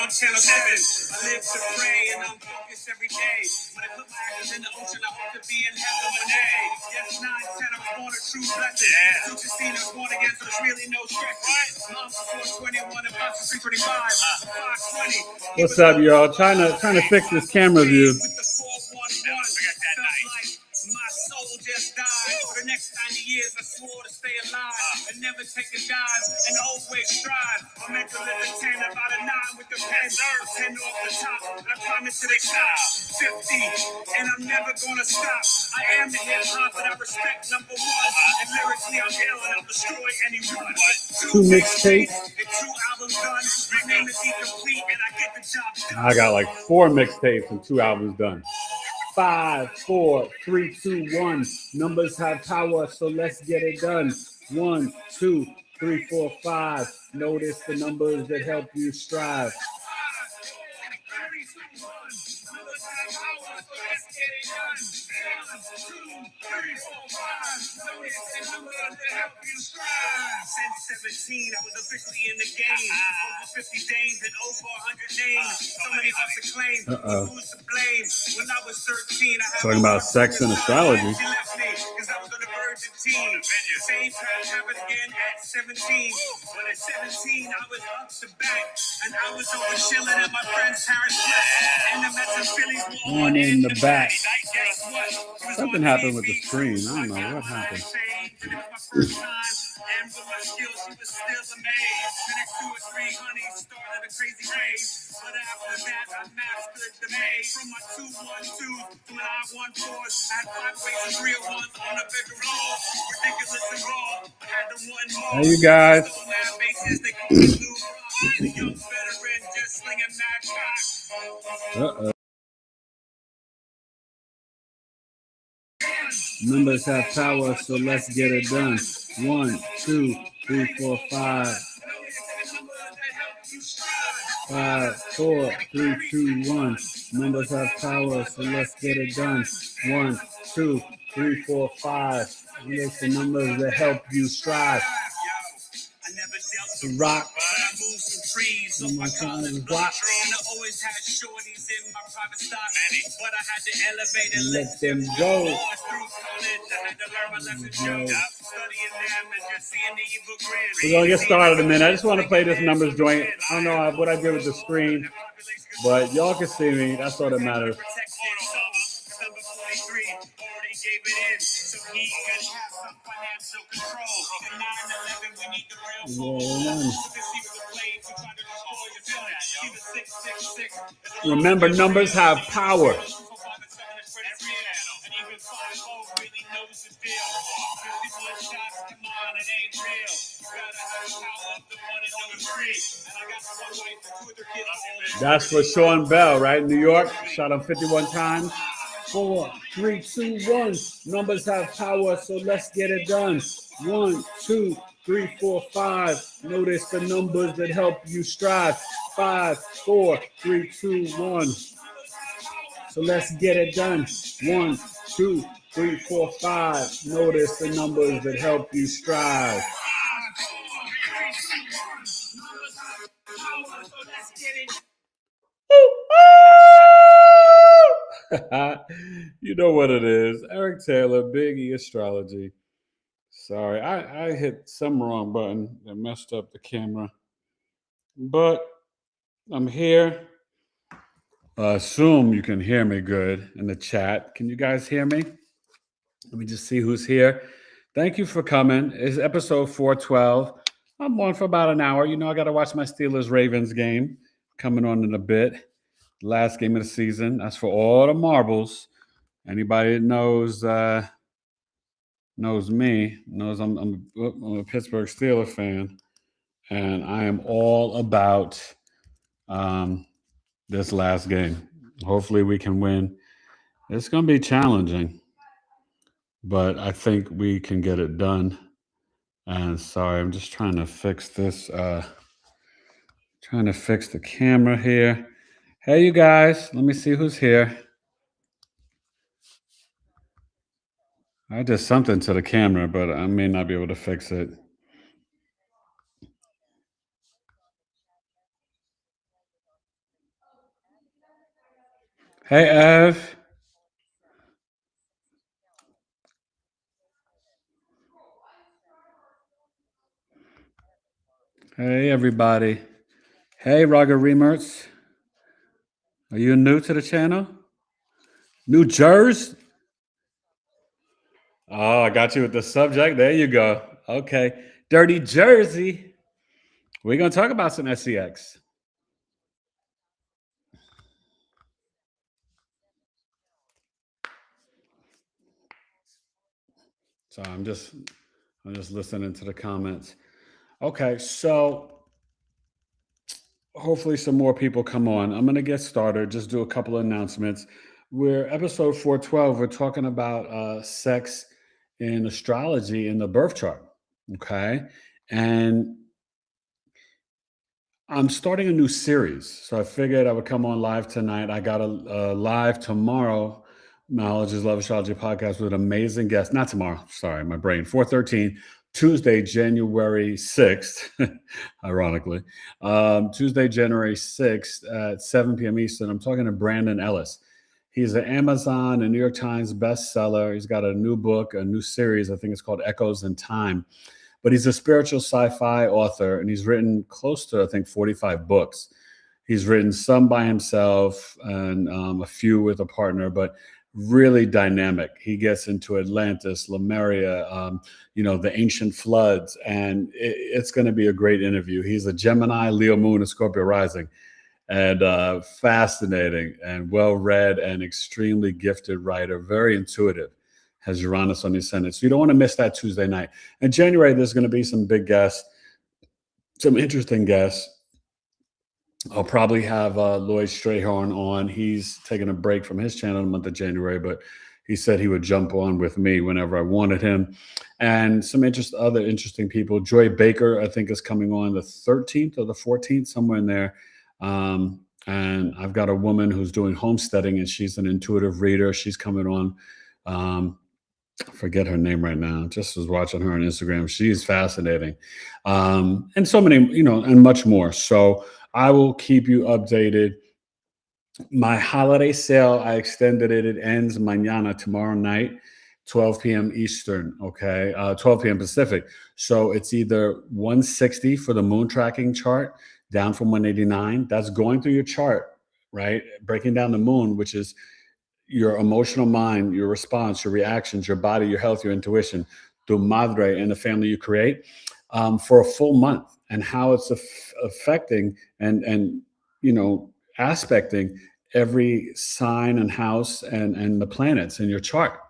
on channel 7. I live to pray and I'm focused every day. When I put my hands in the ocean, I hope to be in heaven one day. Yes, 9, 10, I was born a true blessing. Yeah. 2, 16, I was born again, so there's really no stress. Mom for 421 and Pops for 325. 520. What's up, y'all? Trying to fix this camera view. With the 411, felt like my soul just died. For the next 90 years, I swore to stay alive and never take a dive and always strive. I'm meant to live a 10, about a 9 with the pen. 10 off the top, and I promise to the top. 50, and I'm never gonna stop. I am the hip hop that I respect, number 1. And lyrically, I'm ill and I'll destroy anyone. 2 mixtapes. And 2 albums done. My name is incomplete, and I get the job done. I got like 4 mixtapes and 2 albums done. 5, 4, 3, 2, 1. Numbers have power, so let's get it done. 1, 2, 3, 4, 5. Notice the numbers that help you strive. 17, I was officially in the game. Over 50 days and over 100 names. So many off the claim. Who's to blame? When I was 13, I had talking about sex and astrology. She left me because I was on the verge of teen. Same pattern happened again at 17. When at 17, I was up to back. And I was over chilling at my friend's Harris flat. And the Mets and Phillies were One in the back. Guess what? Something happened with the screen. I don't know what happened. It was my first time, and with my skills, she was still amazed. Finished 2 or 3 honeys, started a crazy race. But after that, I mastered the maze. From my 2-1-2 to my 9-1-4s, I had 5 ways and 3-1s on a bedroom floor. Ridiculous and raw. I had the one more. Hey, you guys. So now bases, they call me Lou Rock. The young veteran just slinging mad shots. Numbers have power, so let's get it done. 1, 2, 3, 4, 5. 5, 4, 3, 2, 1. Numbers have power, so let's get it done. 1, 2, 3, 4, 5. It's the numbers that help you strive. To rock. Trees on my college block, and I always had shorties in my private stock, but I had to elevate and Let them go. through college, I had to learn my lessons, studying them and just seeing the evil grin. We're going to get started in a minute. I just want to play this numbers joint. I don't know what I did with the screen, but y'all can see me. That's all that matters. Number 43 already gave it in, so he can have some financial control. In 9/11, we need the real Remember, numbers have power. That's for Sean Bell, right? New York, shot him 51 times. 4, 3, 2, 1. Numbers have power, so let's get it done. 1, 2, 3, 4, 5. Notice the numbers that help you strive. 5, 4, 3, 2, 1. So let's get it done. 1, 2, 3, 4, 5. Notice the numbers that help you strive. You know what it is. Eric Taylor, BigEAstro Astrology. Sorry, I hit some wrong button that messed up the camera. But I'm here. Assume you can hear me good in the chat. Can you guys hear me? Let me just see who's here. Thank you for coming. It's episode 412. I'm on for about an hour. You know, I got to watch my Steelers-Ravens game coming on in a bit. Last game of the season. That's for all the marbles. Anybody that knows me knows I'm a Pittsburgh Steelers fan, and I am all about this last game. Hopefully we can win. It's going to be challenging, but I think we can get it done. And sorry, I'm just trying to fix this. Trying to fix the camera here. Hey, you guys, let me see who's here. I did something to the camera, but I may not be able to fix it. Hey, Ev. Hey, everybody. Hey, Roger Remertz. Are you new to the channel? New Jersey? Oh, I got you with the subject. There you go. Okay. Dirty Jersey. We're going to talk about some SEX. So I'm just listening to the comments. Okay, so hopefully some more people come on. I'm going to get started. Just do a couple of announcements. We're episode 412. We're talking about sex in astrology in the birth chart. Okay. And I'm starting a new series. So I figured I would come on live tonight. I got a live tomorrow, Knowledge is Love Astrology podcast with an amazing guest. Not tomorrow, sorry, my brain. 413, Tuesday, January 6th, ironically. Tuesday, January 6th at 7 p.m. Eastern. I'm talking to Brandon Ellis. He's an Amazon and New York Times bestseller. He's got a new book, a new series. I think it's called Echoes in Time. But he's a spiritual sci-fi author, and he's written close to, I think, 45 books. He's written some by himself and a few with a partner, but really dynamic. He gets into Atlantis, Lemuria, the ancient floods, and it's going to be a great interview. He's a Gemini, Leo moon, and Scorpio rising, and fascinating and well-read and extremely gifted writer, very intuitive. Has Uranus on the ascendant. So you don't want to miss that Tuesday night. In January, there's going to be some big guests, some interesting guests. I'll probably have Lloyd Strayhorn on. He's taking a break from his channel in the month of January, but he said he would jump on with me whenever I wanted him. And some other interesting people. Joy Baker, I think, is coming on the 13th or the 14th, somewhere in there. And I've got a woman who's doing homesteading, and she's an intuitive reader. She's coming on. I forget her name right now. Just was watching her on Instagram. She's fascinating. And so many, and much more. So I will keep you updated. My holiday sale, I extended it. It ends mañana, tomorrow night, 12 p.m. Eastern, okay? 12 p.m. Pacific. So it's either 160 for the moon tracking chart, down from 189. That's going through your chart, right? Breaking down the moon, which is your emotional mind, your response, your reactions, your body, your health, your intuition, tu madre, and the family you create, for a full month, and how it's affecting and aspecting every sign and house and the planets in your chart.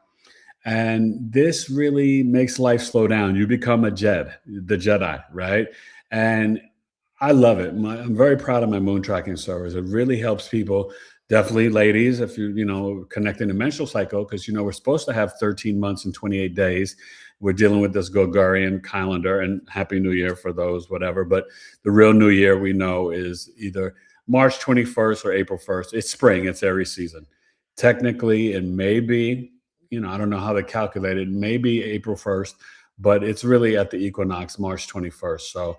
And this really makes life slow down. You become the Jedi, right? And I love it. I'm very proud of my moon tracking service. It really helps people. Definitely, ladies, if you connecting the menstrual cycle, because we're supposed to have 13 months and 28 days. We're dealing with this Gregorian calendar, and Happy New Year for those, whatever. But the real New Year we know is either March 21st or April 1st. It's spring. It's Aries season. Technically, it may be, I don't know how they calculate it. Maybe April 1st, but it's really at the equinox, March 21st. So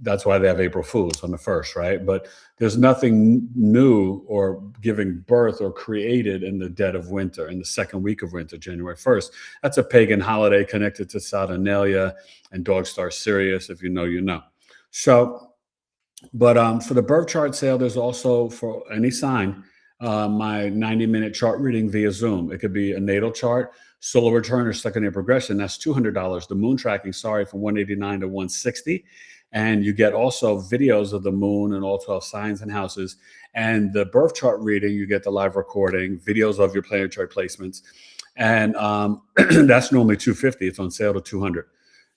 that's why they have April Fools on the 1st, right? But there's nothing new or giving birth or created in the dead of winter, in the second week of winter, January 1st. That's a pagan holiday connected to Saturnalia and dog star Sirius. If you know, you know. So, but for the birth chart sale, there's also, for any sign, my 90-minute chart reading via Zoom. It could be a natal chart, solar return, or second-year progression. That's $200. The moon tracking, from 189 to 160. And you get also videos of the moon and all 12 signs and houses. And the birth chart reading, you get the live recording, videos of your planetary placements. And that's normally $250. It's on sale to $200.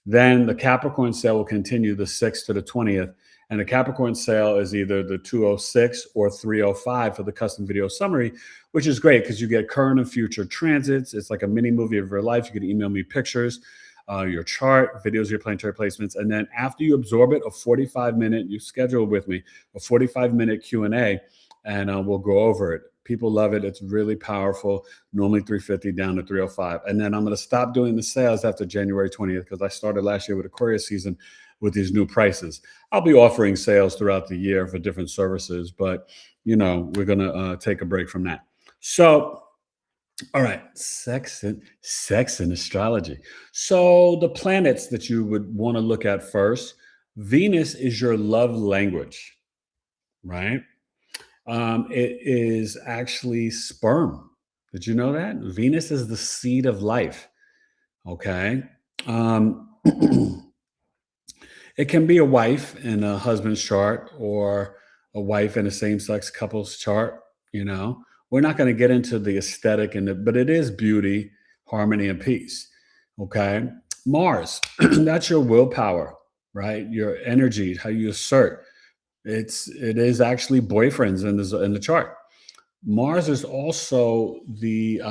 Then the Capricorn sale will continue the 6th to the 20th. And the Capricorn sale is either the 206 or 305 for the custom video summary, which is great because you get current and future transits. It's like a mini movie of your life. You can email me pictures, your chart, videos of your planetary placements. And then after you absorb it, a 45-minute, you schedule with me, a 45-minute Q&A, and we'll go over it. People love it. It's really powerful. Normally $350 down to $305. And then I'm going to stop doing the sales after January 20th because I started last year with Aquarius season with these new prices. I'll be offering sales throughout the year for different services, but we're going to take a break from that. So, all right, sex and astrology. So the planets that you would want to look at first, Venus is your love language, right? It is actually sperm. Did you know that? Venus is the seed of life. Okay. Um, it can be a wife in a husband's chart or a wife in a same-sex couple's chart. You know, we're not going to get into the aesthetic but it is beauty, harmony, and peace. Okay. Mars, that's your willpower, right? Your energy, how you assert. It is actually boyfriends in the chart. Mars is also the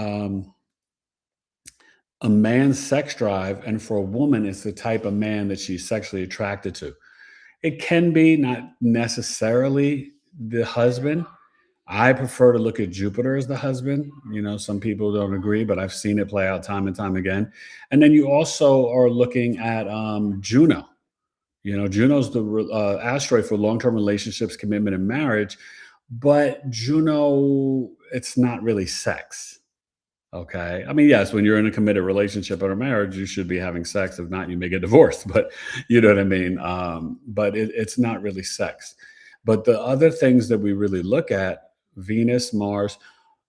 a man's sex drive, and for a woman, it's the type of man that she's sexually attracted to. It can be not necessarily the husband. I prefer to look at Jupiter as the husband. You know, some people don't agree, but I've seen it play out time and time again. And then you also are looking at Juno. You know, Juno's the asteroid for long-term relationships, commitment, and marriage. But Juno, it's not really sex. Okay. I mean, yes, when you're in a committed relationship or a marriage, you should be having sex. If not, you may get divorced. But you know what I mean? But it's not really sex. But the other things that we really look at, Venus, Mars,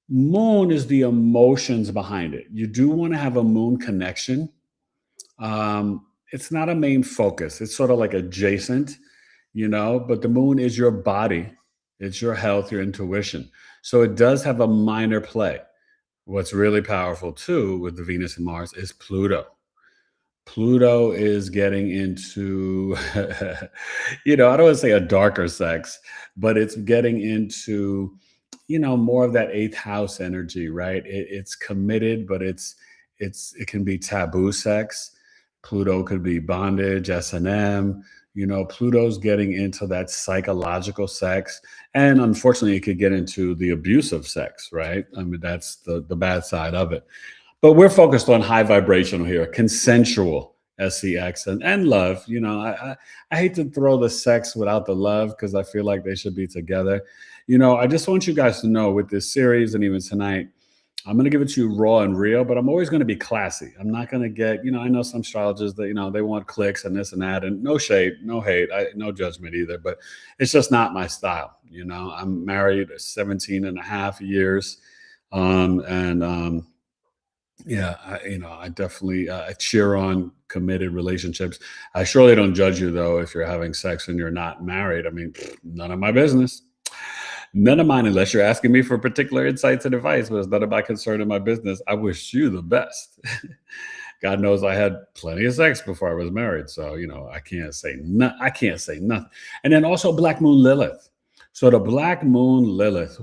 moon is the emotions behind it. You do want to have a moon connection. It's not a main focus. It's sort of like adjacent, you know, but the moon is your body, it's your health, your intuition. So it does have a minor play. What's really powerful too with the Venus and Mars is Pluto. Pluto is getting into, I don't want to say a darker sex, but it's getting into, more of that eighth house energy, right? It's committed, but it can be taboo sex. Pluto could be bondage, S&M. Pluto's getting into that psychological sex, and unfortunately, it could get into the abusive sex, right? I mean, that's the bad side of it. But we're focused on high vibrational here, consensual SEX and love. I hate to throw the sex without the love because I feel like they should be together. I just want you guys to know with this series and even tonight, I'm going to give it to you raw and real, but I'm always going to be classy. I'm not going to get, I know some astrologers that, they want clicks and this and that, and no shade, no hate, no judgment either, but it's just not my style. I'm married 17 and a half years. Yeah, I definitely I cheer on committed relationships. I surely don't judge you though if you're having sex and you're not married. I mean, none of my business. None of mine, unless you're asking me for particular insights and advice, but it's none of my concern in my business. I wish you the best. God knows I had plenty of sex before I was married, so I can't say I can't say nothing. And then also Black Moon Lilith. So the Black Moon Lilith.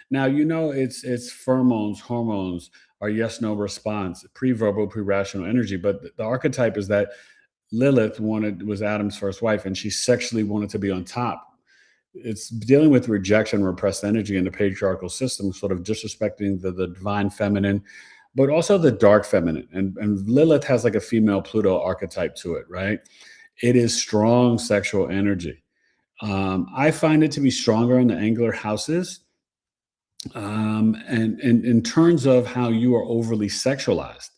Now it's pheromones, hormones, or yes, no response, pre-verbal, pre-rational energy. But the archetype is that Lilith was Adam's first wife, and she sexually wanted to be on top. It's dealing with rejection, repressed energy in the patriarchal system, sort of disrespecting the divine feminine, but also the dark feminine. And Lilith has like a female Pluto archetype to it, right? It is strong sexual energy. I find it to be stronger in the angular houses. And in terms of how you are overly sexualized,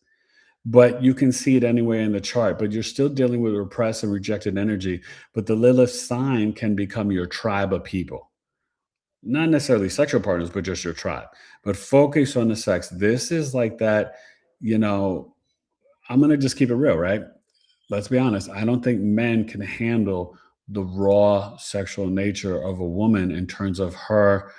but you can see it anywhere in the chart, but you're still dealing with repressed and rejected energy. But the Lilith sign can become your tribe of people, not necessarily sexual partners, but just your tribe. But focus on the sex. This is like that, I'm going to just keep it real, right? Let's be honest. I don't think men can handle the raw sexual nature of a woman in terms of her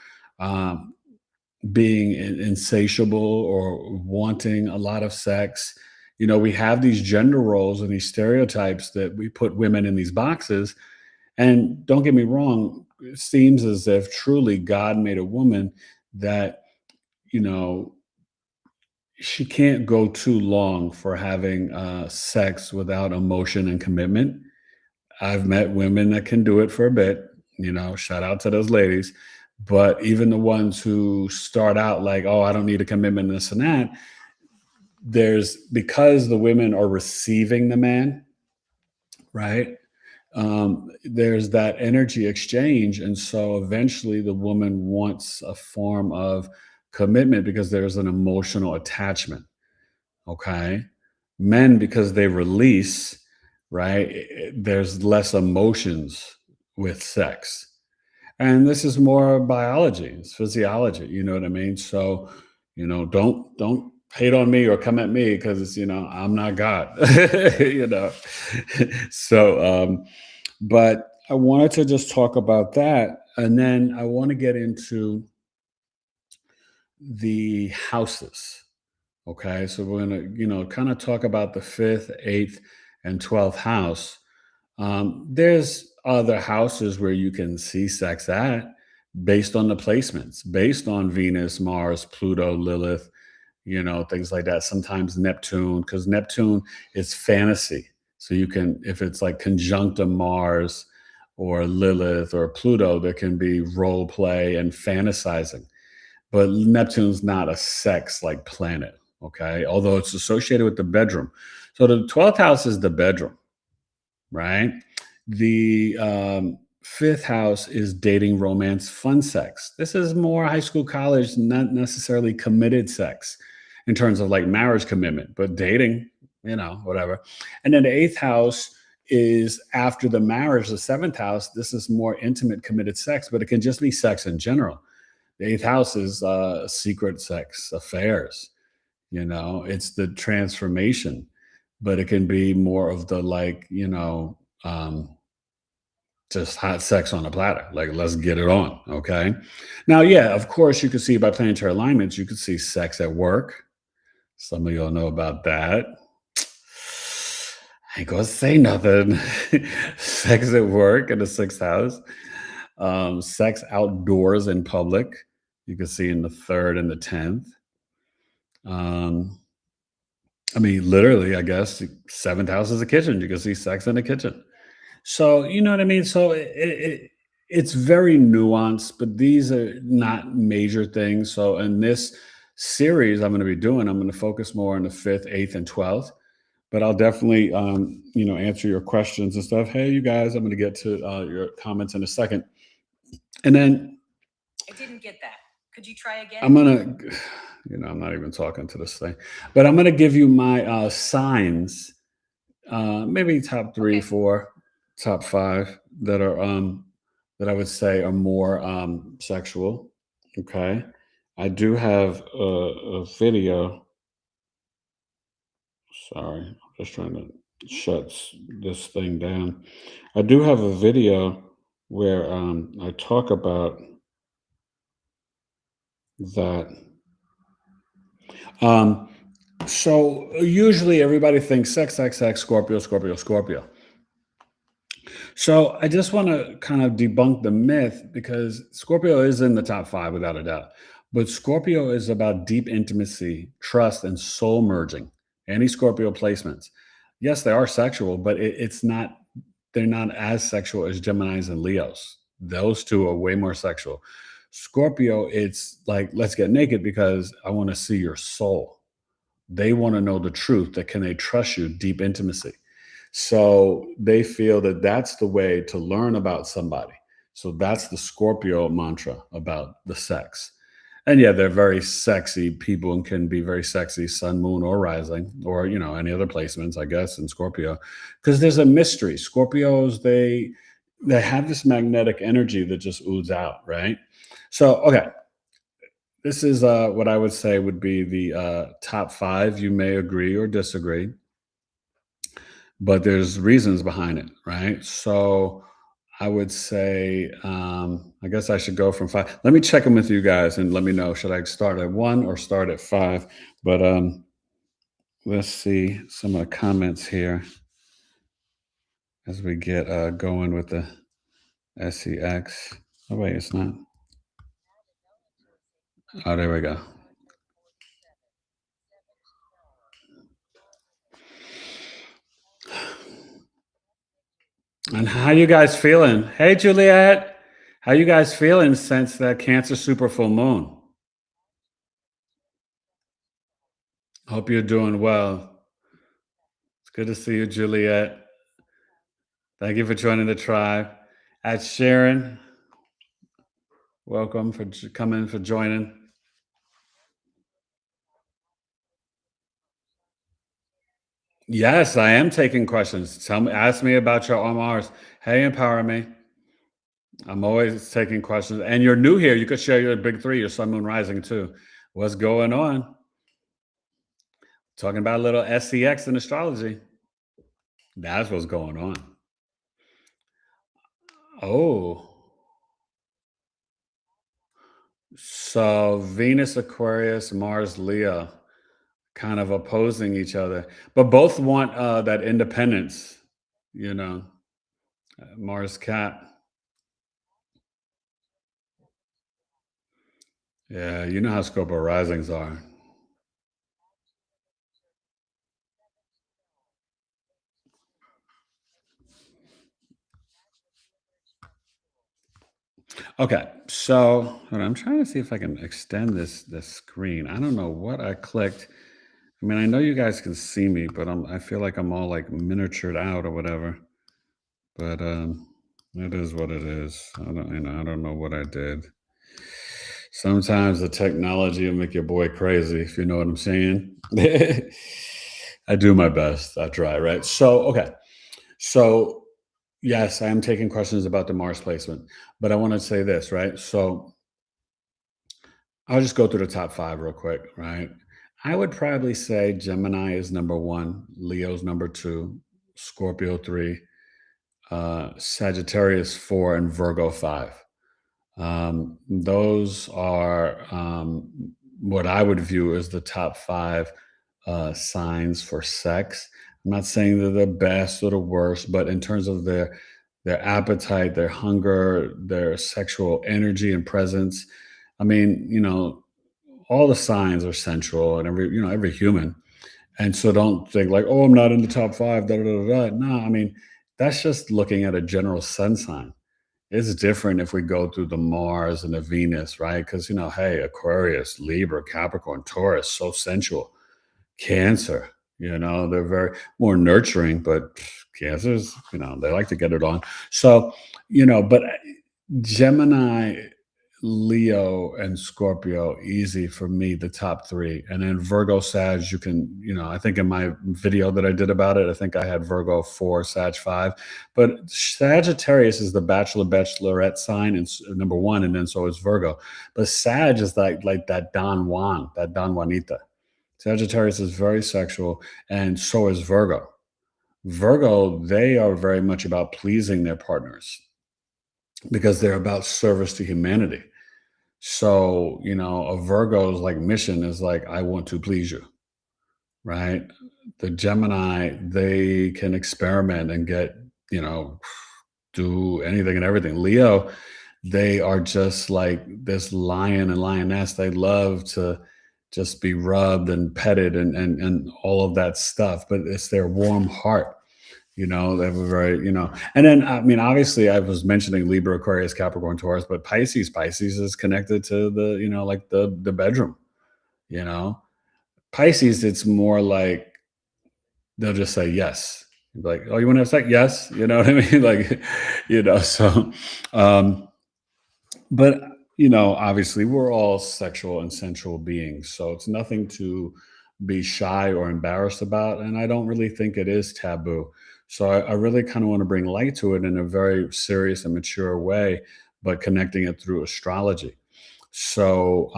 being insatiable or wanting a lot of sex. We have these gender roles and these stereotypes that we put women in these boxes. And don't get me wrong, it seems as if truly God made a woman that, she can't go too long for having sex without emotion and commitment. I've met women that can do it for a bit, shout out to those ladies. But even the ones who start out like, oh, I don't need a commitment, this and that, because the women are receiving the man, right? there's that energy exchange. And so eventually the woman wants a form of commitment because there's an emotional attachment. Okay. Men, because they release, right? There's less emotions with sex. And this is more biology, it's physiology, you know what I mean? So, don't hate on me or come at me because I'm not God, you know. So but I wanted to just talk about that. And then I want to get into the houses. Okay. So we're going to, kind of talk about the fifth, eighth, and 12th house. There's other houses where you can see sex at based on the placements, based on Venus, Mars, Pluto, Lilith, things like that. Sometimes Neptune, because Neptune is fantasy. So you can, if it's like conjunct a Mars or Lilith or Pluto, there can be role play and fantasizing. But Neptune's not a sex like planet, okay? Although it's associated with the bedroom. So the 12th house is the bedroom, right? The fifth house is dating, romance, fun sex. This is more high school, college, not necessarily committed sex in terms of like marriage commitment, but dating, whatever. And then the eighth house is after the marriage, the seventh house. This is more intimate, committed sex, but it can just be sex in general. The eighth house is secret sex affairs. It's the transformation, but it can be more of the like, just hot sex on a platter. Like, let's get it on. Okay. Now, yeah, of course, you can see by planetary alignments, you can see sex at work. Some of y'all know about that. I ain't gonna say nothing. Sex at work in the sixth house. Sex outdoors in public. You can see in the third and the 10th. I mean, literally, I guess seventh house is a kitchen. You can see sex in the kitchen. So you know what I mean. So it's very nuanced, but these are not major things. So in this series, I'm going to be doing. I'm going to focus more on the fifth, eighth, and 12th. But I'll definitely, answer your questions and stuff. Hey, you guys, I'm going to get to your comments in a second, and then I didn't get that. Could you try again? I'm gonna, I'm not even talking to this thing, but I'm gonna give you my signs, maybe top three, Okay. four, top five that I would say are more sexual. Okay, I do have a video. Sorry, I'm just trying to shut this thing down. I do have a video where I talk about that. Um, so usually everybody thinks sex, sex, sex, Scorpio, Scorpio, Scorpio. So I just want to kind of debunk the myth because Scorpio is in the top five without a doubt. But Scorpio is about deep intimacy, trust, and soul merging. Any Scorpio placements. Yes, they are sexual, but it's not, they're not as sexual as Geminis and Leos. Those two are way more sexual. Scorpio, it's like, let's get naked because I want to see your soul. They want to know the truth. That can they trust you? Deep intimacy. So they feel that that's the way to learn about somebody. So that's the Scorpio mantra about the sex. And yeah, they're very sexy people and can be very sexy, sun, moon, or rising, or any other placements, I guess, in Scorpio. Because there's a mystery. Scorpios, they have this magnetic energy that just oozes out, right? So okay, this is what I would say would be the top five. You may agree or disagree, but there's reasons behind it, right? So I would say, I guess I should go from five. Let me check them with you guys and let me know. Should I start at one or start at five? But let's see some of the comments here as we get going with the SEX. Oh, wait, it's not. Oh, there we go. And how you guys feeling? Hey, Juliet, how you guys feeling since that Cancer super full moon? Hope you're doing well. It's good to see you, Juliet. Thank you for joining the tribe. At Sharon, welcome for coming, for joining. Yes, I am taking questions. Ask me about your Mars. Hey, Empower Me. I'm always taking questions. And you're new here. You could share your big three, your sun, moon, rising too. What's going on? Talking about a little SEX in astrology. That's what's going on. Oh, so Venus, Aquarius, Mars, Leo, kind of opposing each other, but both want that independence, you know. Mars, Cat. Yeah, you know how Scorpio risings are. Okay, so hold on, I'm trying to see if I can extend this screen. I don't know what I clicked. I mean, I know you guys can see me, but I feel like I'm all like miniatured out or whatever. But it is what it is. I don't know what I did. Sometimes the technology will make your boy crazy, if you know what I'm saying. I do my best. I try, right? So, okay. So, yes, I am taking questions about the Mars placement, but I want to say this, right? So, I'll just go through the top five real quick, right? I would probably say Gemini is number one, Leo's number two, Scorpio three, Sagittarius four, and Virgo five. Those are what I would view as the top five signs for sex. I'm not saying they're the best or the worst, but in terms of their appetite, their hunger, their sexual energy and presence, I mean, all the signs are central, and every human. And so don't think like, oh, I'm not in the top five. Da da da da. No, I mean, that's just looking at a general sun sign. It's different if we go through the Mars and the Venus, right? Because, hey, Aquarius, Libra, Capricorn, Taurus, so sensual. Cancer, they're very more nurturing, but Cancers, they like to get it on. So, but Gemini, Leo, and Scorpio, easy for me, the top three. And then Virgo, Sag, I think in my video that I did about it, I think I had Virgo 4, Sag 5. But Sagittarius is the bachelor, bachelorette sign, and number one, and then so is Virgo. But Sag is like that Don Juan, that Don Juanita. Sagittarius is very sexual, and so is Virgo. Virgo, they are very much about pleasing their partners because they're about service to humanity. So, a Virgo's like mission is like, I want to please you, right? The Gemini, they can experiment and get, do anything and everything. Leo, they are just like this lion and lioness. They love to just be rubbed and petted and all of that stuff, but it's their warm heart. They have a very, and then, I mean, obviously I was mentioning Libra, Aquarius, Capricorn, Taurus, but Pisces is connected to the, like the bedroom, you know, Pisces, it's more like they'll just say yes. Like, oh, you want to have sex? Yes. You know what I mean? Like, so, um, but, obviously we're all sexual and sensual beings. So it's nothing to be shy or embarrassed about. And I don't really think it is taboo. So I really kind of want to bring light to it in a very serious and mature way, but connecting it through astrology. So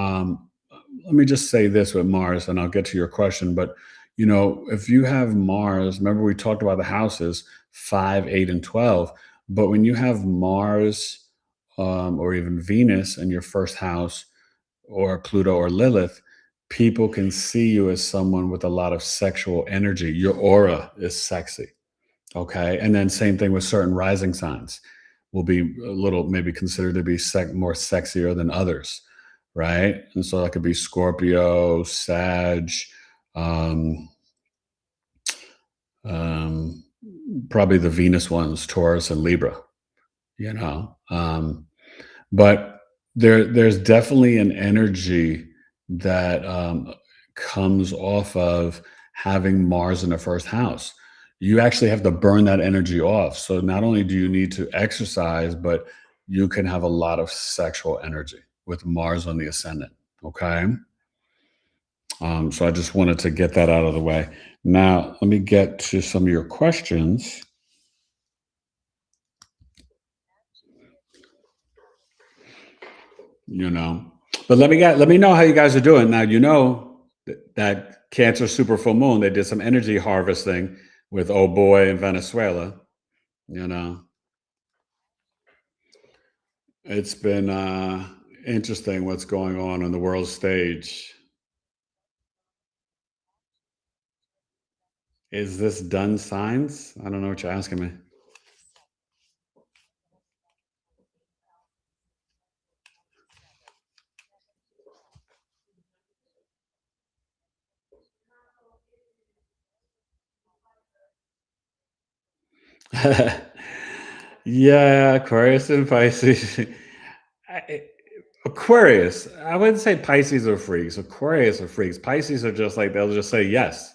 let me just say this with Mars, and I'll get to your question. But if you have Mars, remember we talked about the houses 5, 8, and 12. But when you have Mars or even Venus in your first house, or Pluto or Lilith, people can see you as someone with a lot of sexual energy. Your aura is sexy. Okay. And then same thing with certain rising signs will be a little maybe considered to be more sexier than others. Right. And so that could be Scorpio, Sag, um, um, probably the Venus ones, Taurus and Libra, you know. But there's definitely an energy that comes off of having Mars in the first house. you actually have to burn that energy off. So not only do you need to exercise, but you can have a lot of sexual energy with Mars on the ascendant. Okay. So I just wanted to get that out of the way. Now, let me get to some of your questions. You know, but let me know how you guys are doing. Now, that Cancer super full moon, they did some energy harvesting with oh boy in Venezuela. You know, it's been interesting what's going on the world stage. Is this done signs? I don't know what you're asking me. Yeah, Aquarius and Pisces. I- Aquarius, I wouldn't say Pisces are freaks. Aquarius are freaks. Pisces are just like they'll just say yes.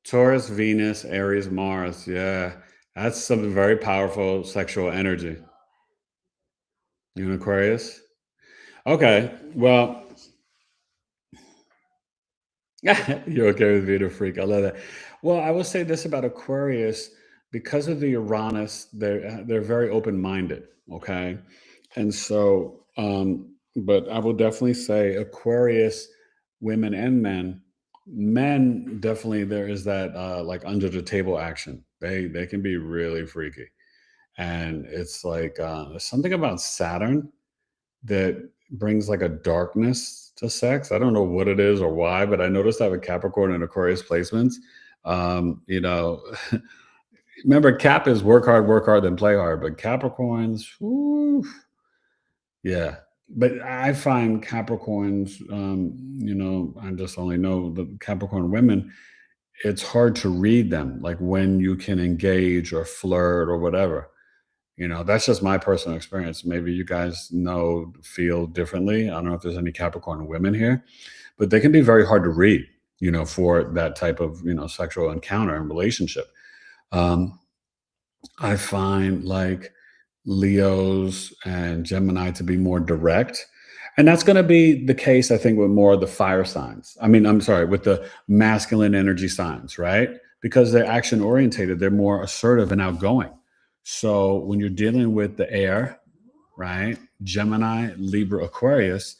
Taurus, Venus, Aries, Mars. Yeah, that's some very powerful sexual energy. You an Aquarius? Okay, well, you're okay with being a freak. I love that. Well, I will say this about Aquarius: because of the Uranus, they're very open minded. Okay, and so, but I will definitely say Aquarius, women and men. Men definitely there is that like under the table action. They can be really freaky, and it's like there's something about Saturn that brings like a darkness to sex. I don't know what it is or why, but I noticed that with Capricorn and Aquarius placements. You know, remember Cap is work hard, then play hard. But Capricorns, whew, yeah. But I find Capricorns, I just only know the Capricorn women. It's hard to read them, like when you can engage or flirt or whatever. That's just my personal experience. Maybe you guys feel differently. I don't know if there's any Capricorn women here, but they can be very hard to read, for that type of, sexual encounter and relationship. Um, I find like Leos and Gemini to be more direct. And that's going to be the case, I think, with more of the fire signs. I mean, I'm sorry, with the masculine energy signs, right? Because they're action orientated, they're more assertive and outgoing. So when you're dealing with the air, right? Gemini, Libra, Aquarius,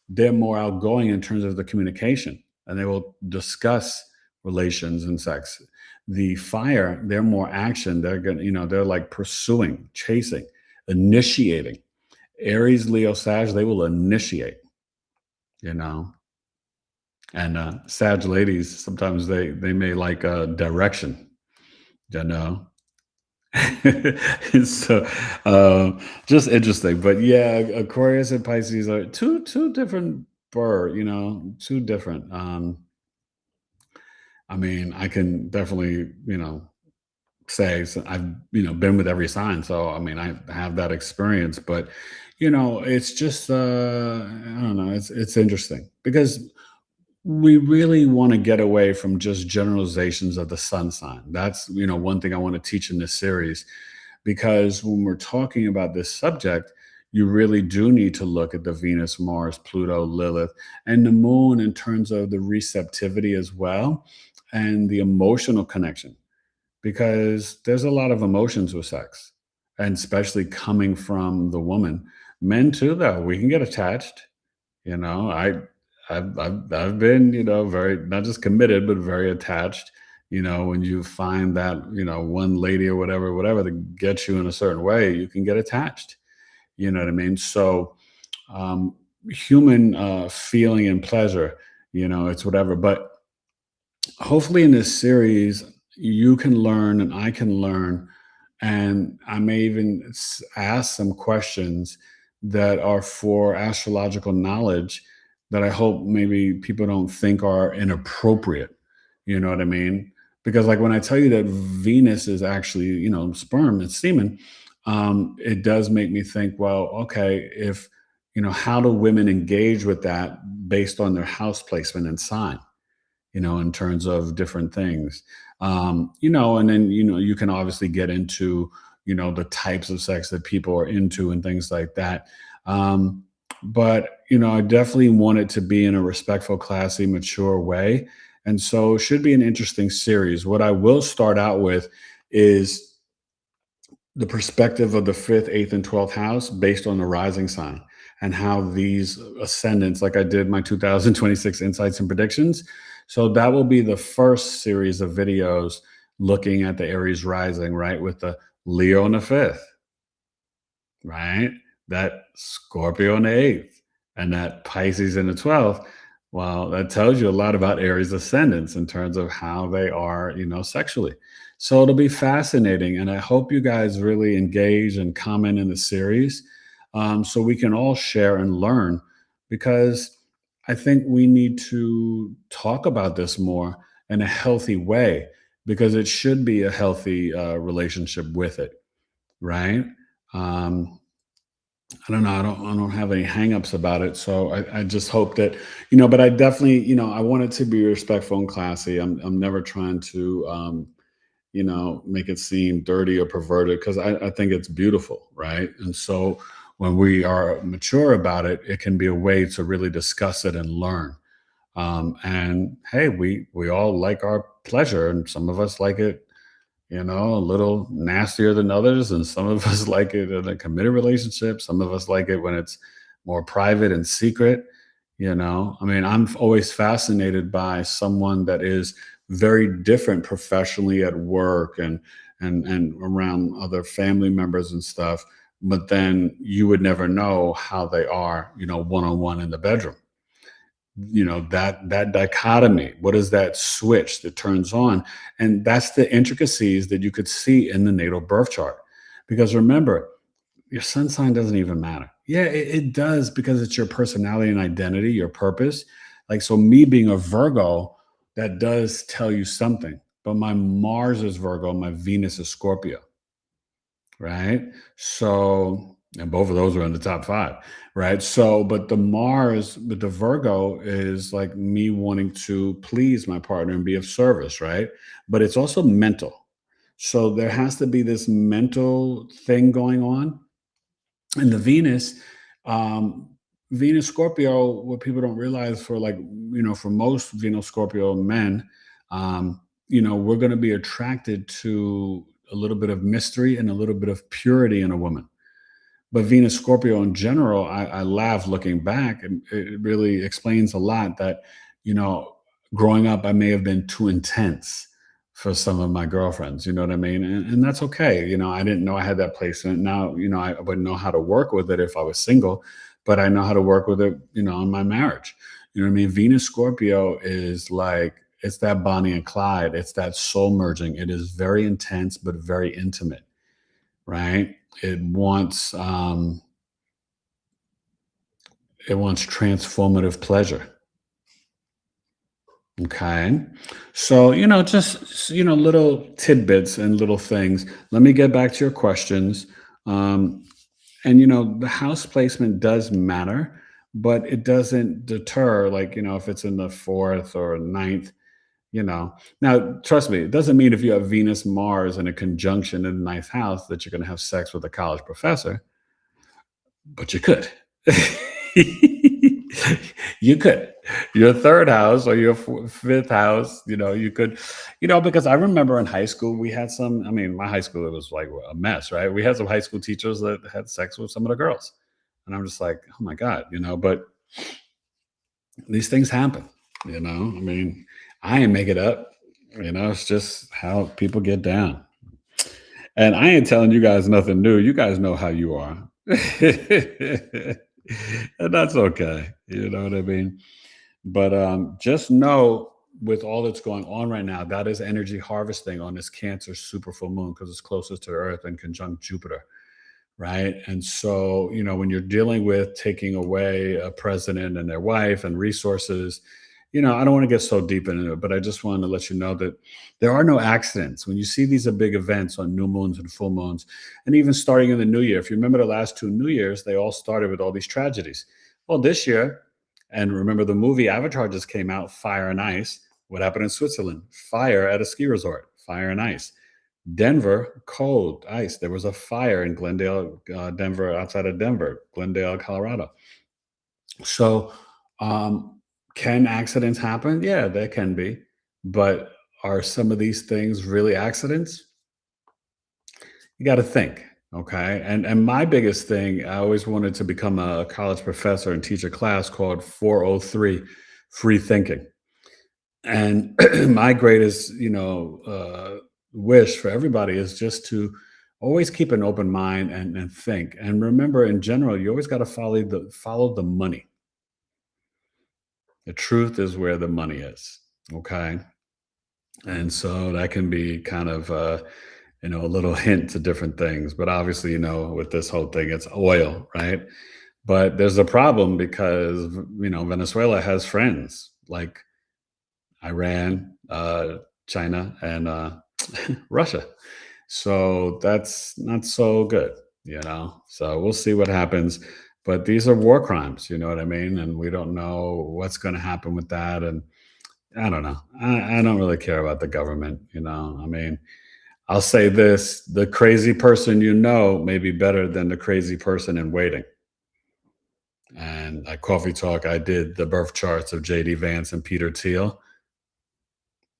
they're more outgoing in terms of the communication and they will discuss relations and sex. The fire, they're more action. They're going to, they're like pursuing, chasing, initiating. Aries, Leo, Sag, they will initiate, you know. And Sag ladies, sometimes they may like direction, you know. So just interesting, but yeah, Aquarius and Pisces are two different two different. I mean, I can definitely say so I've been with every sign, so I mean I have that experience, but it's just I don't know, it's interesting because we really want to get away from just generalizations of the sun sign. That's one thing I want to teach in this series, because when we're talking about this subject, you really do need to look at the Venus, Mars, Pluto, Lilith, and the moon in terms of the receptivity as well, and the emotional connection, because there's a lot of emotions with sex, and especially coming from the woman. Men too, though, we can get attached. You know, I've been, very not just committed, but very attached. When you find that, one lady or whatever that gets you in a certain way, you can get attached. You know what I mean? So, human feeling and pleasure, it's whatever. But hopefully in this series, you can learn and I can learn. And I may even ask some questions that are for astrological knowledge that I hope maybe people don't think are inappropriate. You know what I mean? Because, like, when I tell you that Venus is actually, sperm, it's semen, it does make me think, well, okay, if, how do women engage with that based on their house placement and sign? in terms of different things. And then, you can obviously get into, the types of sex that people are into and things like that. But, I definitely want it to be in a respectful, classy, mature way. And so it should be an interesting series. What I will start out with is the perspective of the fifth, eighth, and 12th house based on the rising sign and how these ascendants, like I did my 2026 insights and predictions. So that will be the first series of videos looking at the Aries rising, right? With the Leo in the fifth, right? That Scorpio in the eighth, and that Pisces in the 12th. Well, that tells you a lot about Aries ascendants in terms of how they are, sexually. So it'll be fascinating. And I hope you guys really engage and comment in the series, so we can all share and learn, because I think we need to talk about this more in a healthy way, because it should be a healthy relationship with it, right? Um, I don't know. I don't have any hangups about it. So I just hope that, but I definitely, I want it to be respectful and classy. I'm never trying to, make it seem dirty or perverted, because I think it's beautiful. Right. And so when we are mature about it, it can be a way to really discuss it and learn. And hey, we all like our pleasure, and some of us like it, a little nastier than others. And some of us like it in a committed relationship. Some of us like it when it's more private and secret. I mean, I'm always fascinated by someone that is very different professionally at work and around other family members and stuff. But then you would never know how they are, one-on-one in the bedroom. That dichotomy, what is that switch that turns on? And that's the intricacies that you could see in the natal birth chart. Because remember, your sun sign doesn't even matter. Yeah, it does, because it's your personality and identity, your purpose. Like, so me being a Virgo, that does tell you something. But my Mars is Virgo, my Venus is Scorpio, right? So, and both of those are in the top five, right? So, but the Virgo is like me wanting to please my partner and be of service, right? But it's also mental. So there has to be this mental thing going on. And the um, Venus Scorpio, what people don't realize, for like, for most Venus Scorpio men, we're going to be attracted to a little bit of mystery and a little bit of purity in a woman. But Venus Scorpio in general, I laugh looking back, and it really explains a lot that, you know, growing up, I may have been too intense for some of my girlfriends, you know what I mean? And that's okay. I didn't know I had that placement. Now, I wouldn't know how to work with it if I was single, but I know how to work with it, in my marriage. You know what I mean? Venus Scorpio is like, it's that Bonnie and Clyde. It's that soul merging. It is very intense, but very intimate, right? It wants transformative pleasure. Okay. So, just, little tidbits and little things. Let me get back to your questions. And, the house placement does matter, but it doesn't deter, like, if it's in the fourth or ninth, Now, trust me, it doesn't mean if you have Venus, Mars, and a conjunction in the ninth house that you're going to have sex with a college professor, but you could. You could. Your third house or your fifth house, you could, because I remember in high school, we had some, I mean, my high school, it was like a mess, right? We had some high school teachers that had sex with some of the girls. And I'm just like, oh my God, but these things happen, I mean, I ain't make it up, it's just how people get down. And I ain't telling you guys nothing new. You guys know how you are. And that's okay. You know what I mean? But just know, with all that's going on right now, that is energy harvesting on this Cancer super full moon, because it's closest to Earth and conjunct Jupiter, right? And so, when you're dealing with taking away a president and their wife and resources, I don't want to get so deep into it, but I just wanted to let you know that there are no accidents. When you see these big events on new moons and full moons, and even starting in the new year, if you remember the last two New Years, they all started with all these tragedies. Well, this year, and remember the movie Avatar just came out, Fire and Ice, What happened in Switzerland? Fire at a ski resort, fire and ice. Denver, cold, ice. There was a fire in Glendale, Denver, outside of Denver, Glendale, Colorado. So, can accidents happen? Yeah, there can be. But are some of these things really accidents? You got to think. Okay. And my biggest thing, I always wanted to become a college professor and teach a class called 403 Free Thinking. And my greatest, wish for everybody is just to always keep an open mind and think. And remember, in general, you always got to follow the money. The truth is where the money is. Okay. And so that can be kind of a little hint to different things. But obviously, with this whole thing, it's oil, right? But there's a problem because Venezuela has friends like Iran, China, and Russia. So that's not so good. So we'll see what happens. But these are war crimes, you know what I mean? And we don't know what's going to happen with that. And I don't know. I don't really care about the government. I mean, I'll say this: the crazy person may be better than the crazy person in waiting. And at Coffee Talk, I did the birth charts of JD Vance and Peter Thiel.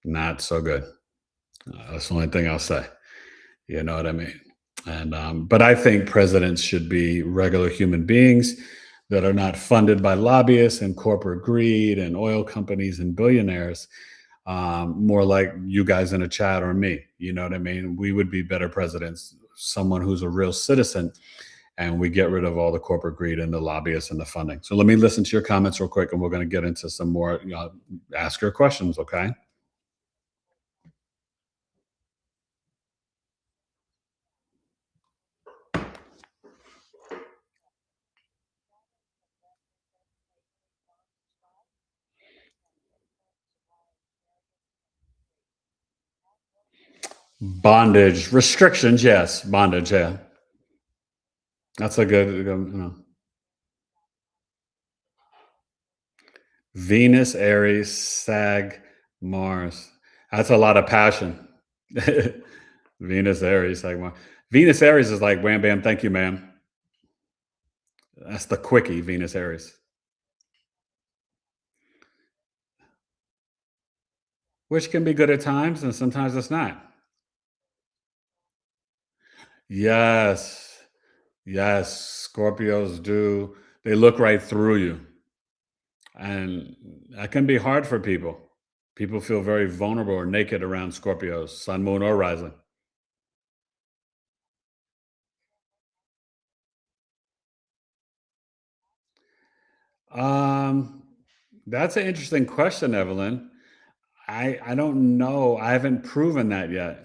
Not so good. That's the only thing I'll say. You know what I mean? And but I think presidents should be regular human beings that are not funded by lobbyists and corporate greed and oil companies and billionaires. More like you guys in a chat or me. You know what I mean? We would be better presidents. Someone who's a real citizen, and we get rid of all the corporate greed and the lobbyists and the funding. So let me listen to your comments real quick, and we're going to get into some more. Ask your questions, okay? Bondage restrictions, yes, bondage, yeah. That's a good. Venus, Aries, Sag, Mars. That's a lot of passion. Venus, Aries, Sag, Mars. Venus, Aries is like wham, bam, thank you, ma'am. That's the quickie, Venus, Aries. Which can be good at times, and sometimes it's not. Yes, yes, Scorpios do. They look right through you, and that can be hard for people. People feel very vulnerable or naked around Scorpios, sun, moon, or rising. Um, that's an interesting question, Evelyn. I don't know. I haven't proven that yet.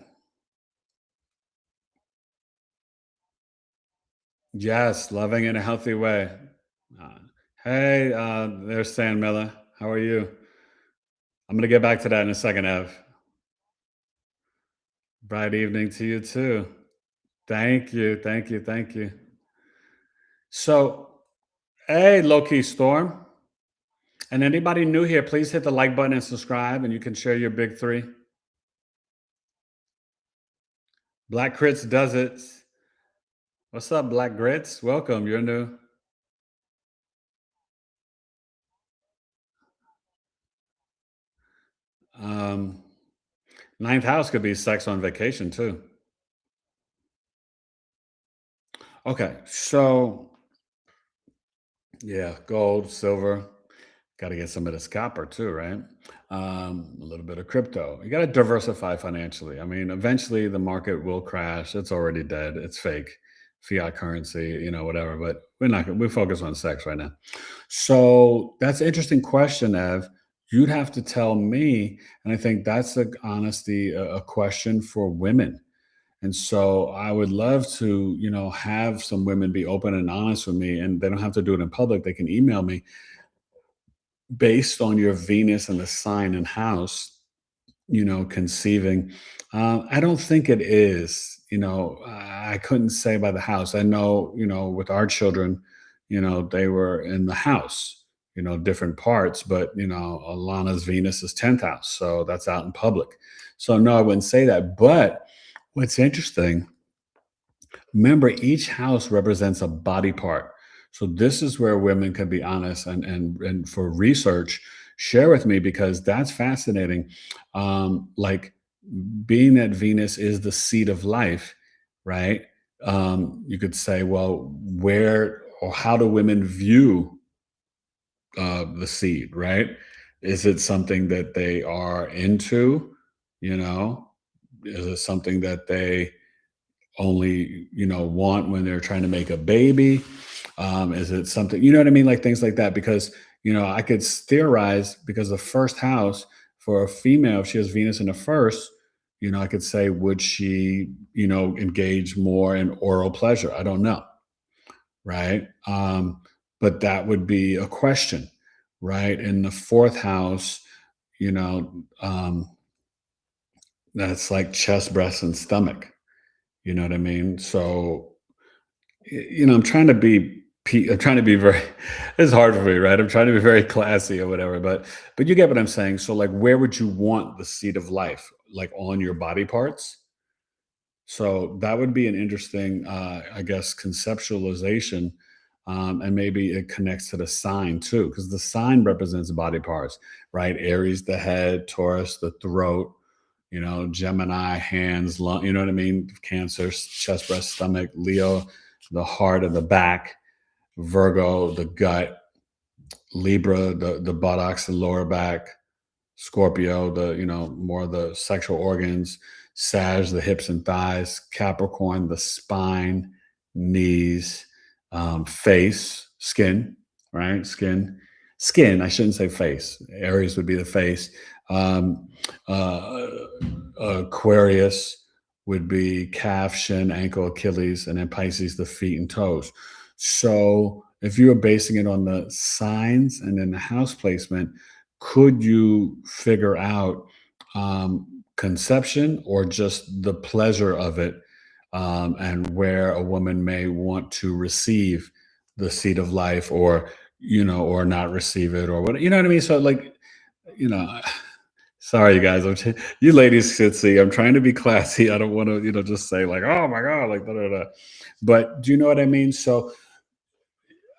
Yes, loving in a healthy way. Uh, hey, there's Stan Miller. How are you? I'm gonna get back to that in a second, Ev. Bright evening to you too. Thank you, thank you, thank you. So, hey, low key storm. And anybody new here, please hit the like button and subscribe, and you can share your big three. Black Crits does it. What's up, Black Grits? Welcome. You're new. Um, Ninth house could be sex on vacation too. Okay, so yeah, gold, silver. Got to get some of this copper too, right? A little bit of crypto. You got to diversify financially. I mean, eventually the market will crash. It's already dead. It's fake, fiat currency, whatever. But we're not. We focus on sex right now. So that's an interesting question, Ev. You'd have to tell me, and I think that's a question for women. And so I would love to, have some women be open and honest with me, and they don't have to do it in public. They can email me based on your Venus and the sign and house, conceiving. I don't think it is. I couldn't say by the house. I know, with our children, they were in the house. different parts, but Alana's Venus is 10th house, so that's out in public. So no, I wouldn't say that. But what's interesting, remember, each house represents a body part. So this is where women can be honest and for research, share with me, because that's fascinating. Like, being that Venus is the seat of life, right? You could say, well, where or how do women view the seed, right? Is it something that they are into? You know, is it something that they only want when they're trying to make a baby? Is it something, what I mean, like things like that? Because I could theorize, because the first house for a female, if she has Venus in the first, I could say, would she engage more in oral pleasure? I don't know, right? But that would be a question, right? In the fourth house, you know um, that's like chest, breast, and stomach. You know what I mean? So, I'm trying to be, I'm trying to be very, it's hard for me, right? I'm trying to be very classy or whatever, but you get what I'm saying. So, like, where would you want the seat of life? Like, on your body parts? So that would be an interesting, I guess, conceptualization. And maybe it connects to the sign too, because the sign represents body parts, right? Aries, the head; Taurus, the throat; Gemini, hands, lung, you know what I mean? Cancer, chest, breast, stomach; Leo, the heart and the back; Virgo, the gut; Libra, the buttocks, the lower back; Scorpio, the more the sexual organs; Sag, the hips and thighs; Capricorn, the spine, knees; face, skin, right? Skin. I shouldn't say face. Aries would be the face. Um, uh, Aquarius would be calf, shin, ankle, Achilles, and then Pisces, the feet and toes. So if you're basing it on the signs and then the house placement, could you figure out conception or just the pleasure of it, and where a woman may want to receive the seed of life, or not receive it, or what, you know what I mean? So, like, you know, sorry, you guys. You ladies should see. I'm trying to be classy. I don't want to, just say like, "Oh my god," like da da da. But do you know what I mean? So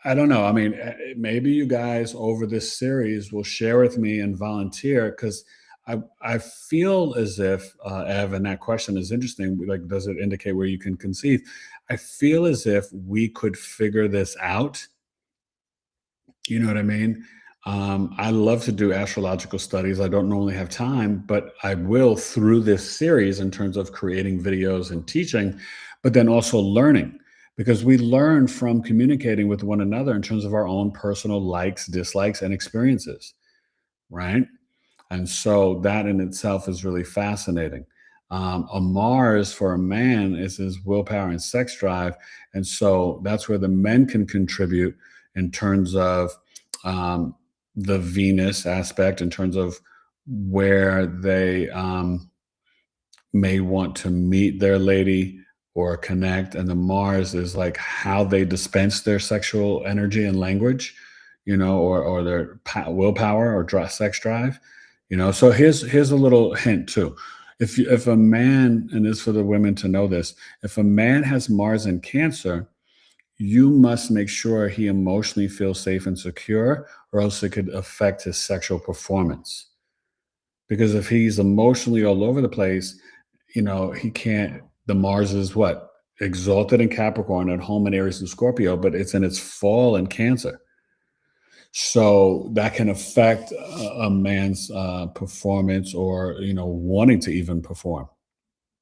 I don't know. I mean, maybe you guys over this series will share with me and volunteer, because I feel as if, Ev, and that question is interesting. Like, does it indicate where you can conceive? I feel as if we could figure this out. You know what I mean? I love to do astrological studies. I don't normally have time, but I will through this series, in terms of creating videos and teaching, but then also learning, because we learn from communicating with one another in terms of our own personal likes, dislikes, and experiences, right? And so that in itself is really fascinating. A Mars for a man is his willpower and sex drive. And so that's where the men can contribute in terms of um, the Venus aspect, in terms of where they may want to meet their lady or connect. And the Mars is like how they dispense their sexual energy and language, or their willpower or sex drive. So here's a little hint too. If a man, and this is for the women to know this, if a man has Mars in Cancer, you must make sure he emotionally feels safe and secure, or else it could affect his sexual performance. Because if he's emotionally all over the place, he can't. The Mars is what? Exalted in Capricorn, at home in Aries and Scorpio, but it's in its fall in Cancer. So that can affect a man's performance, or wanting to even perform.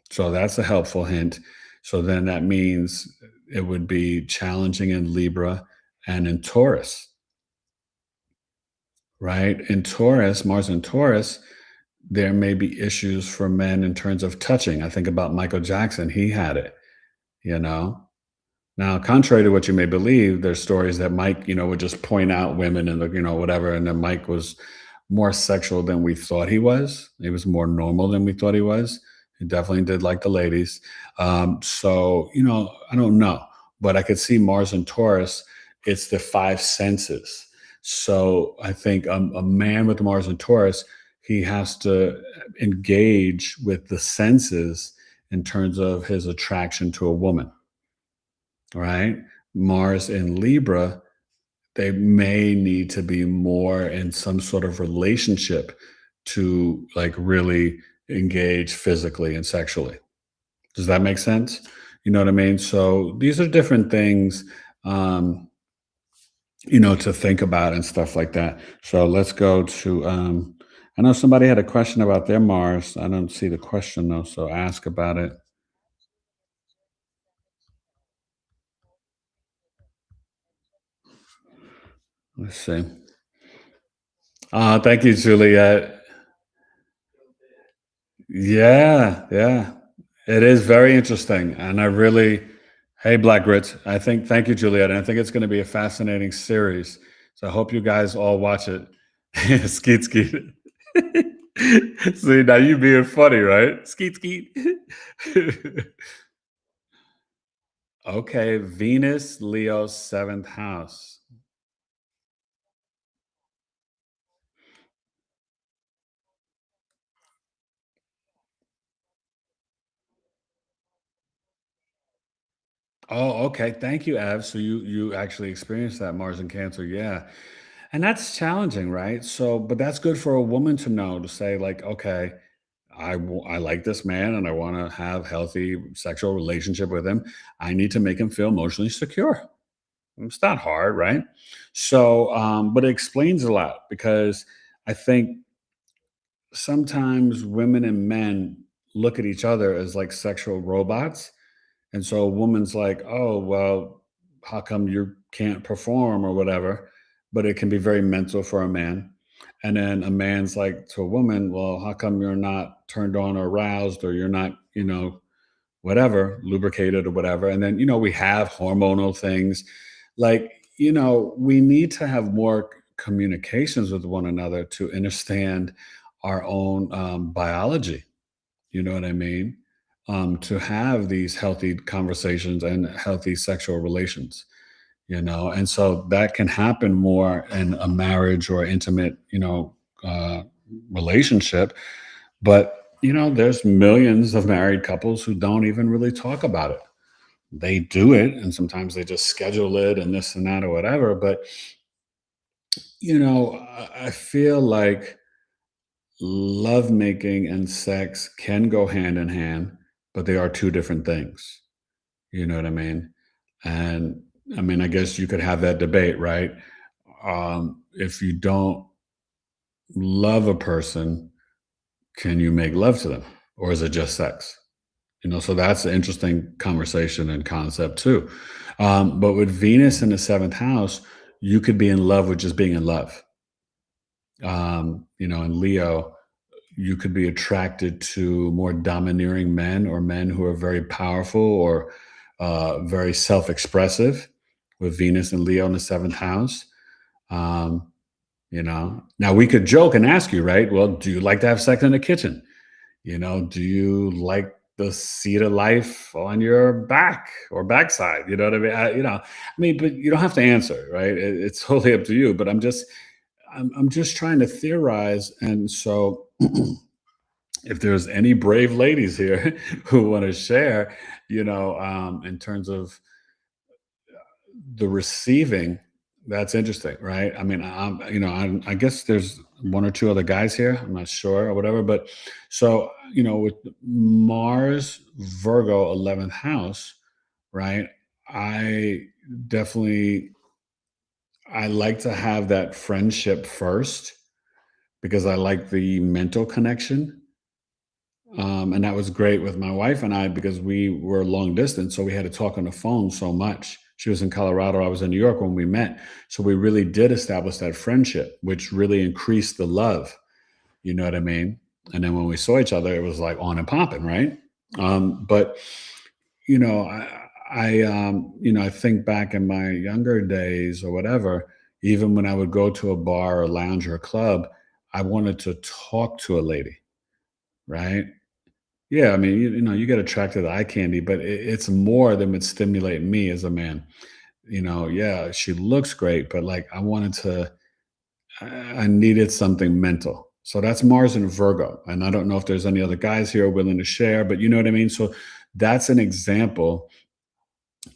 So that's a helpful hint. So then that means it would be challenging in Libra and in Taurus, right? In Taurus, Mars in Taurus, there may be issues for men in terms of touching. I think about Michael Jackson. He had it, you know. Now, contrary to what you may believe, there's stories that Mike, would just point out women and, whatever. And then Mike was more sexual than we thought he was. He was more normal than we thought he was. He definitely did like the ladies. So, I don't know, but I could see Mars and Taurus. It's the five senses. So I think a man with Mars and Taurus, he has to engage with the senses in terms of his attraction to a woman, right? Mars in Libra, they may need to be more in some sort of relationship to like really engage physically and sexually. Does that make sense? You know what I mean? So these are different things, um, to think about and stuff like that. So let's go to, I know somebody had a question about their Mars. I don't see the question though, so ask about it. Let's see. Thank you, Juliet. Yeah, yeah. It is very interesting. And I really, hey, Black Grits, I think, thank you, Juliet. And I think it's going to be a fascinating series. So I hope you guys all watch it. Skeet, skeet. See, now you being funny, right? Skeet, skeet. Okay, Venus, Leo, seventh house. Oh, okay. Thank you, Ev. So you actually experienced that Mars and Cancer, yeah. And that's challenging, right? So, but that's good for a woman to know to say, like, okay, I like this man and I want to have healthy sexual relationship with him. I need to make him feel emotionally secure. It's not hard, right? So, but it explains a lot because I think sometimes women and men look at each other as like sexual robots. And so a woman's like, oh, well, how come you can't perform or whatever? But it can be very mental for a man. And then a man's like to a woman, well, how come you're not turned on or aroused or you're not, whatever, lubricated or whatever? And then, we have hormonal things. Like, we need to have more communications with one another to understand our own biology. You know what I mean? To have these healthy conversations and healthy sexual relations, and so that can happen more in a marriage or intimate, uh, relationship. But, there's millions of married couples who don't even really talk about it. They do it, and sometimes they just schedule it and this and that or whatever. But, I feel like lovemaking and sex can go hand in hand, but they are two different things. You know what I mean? And I mean, I guess you could have that debate, right? If you don't love a person, can you make love to them? Or is it just sex? So that's an interesting conversation and concept too. But with Venus in the seventh house, you could be in love with just being in love. In Leo, you could be attracted to more domineering men or men who are very powerful or very self-expressive with Venus and Leo in the seventh house. Um, now we could joke and ask you, right? Well, do you like to have sex in the kitchen? Do you like the seat of life on your back or backside? You know what I mean? But you don't have to answer, right? It's totally up to you. But I'm just trying to theorize, and so if there's any brave ladies here who want to share, in terms of the receiving, that's interesting, right? I mean, I guess there's one or two other guys here. I'm not sure or whatever, but so with Mars, Virgo, 11th house, right? I definitely I like to have that friendship first because I like the mental connection. And that was great with my wife and I because we were long distance. So we had to talk on the phone so much. She was in Colorado, I was in New York when we met. So we really did establish that friendship, which really increased the love. You know what I mean? And then when we saw each other, it was like on and popping, right? But you know, I think back in my younger days or whatever, even when I would go to a bar or lounge or a club, I wanted to talk to a lady, right? Yeah, I mean, you get attracted to eye candy, but it's more than would stimulate me as a man. Yeah, she looks great, but like I wanted to. I needed something mental. So that's Mars and Virgo. And I don't know if there's any other guys here willing to share, but you know what I mean? So that's an example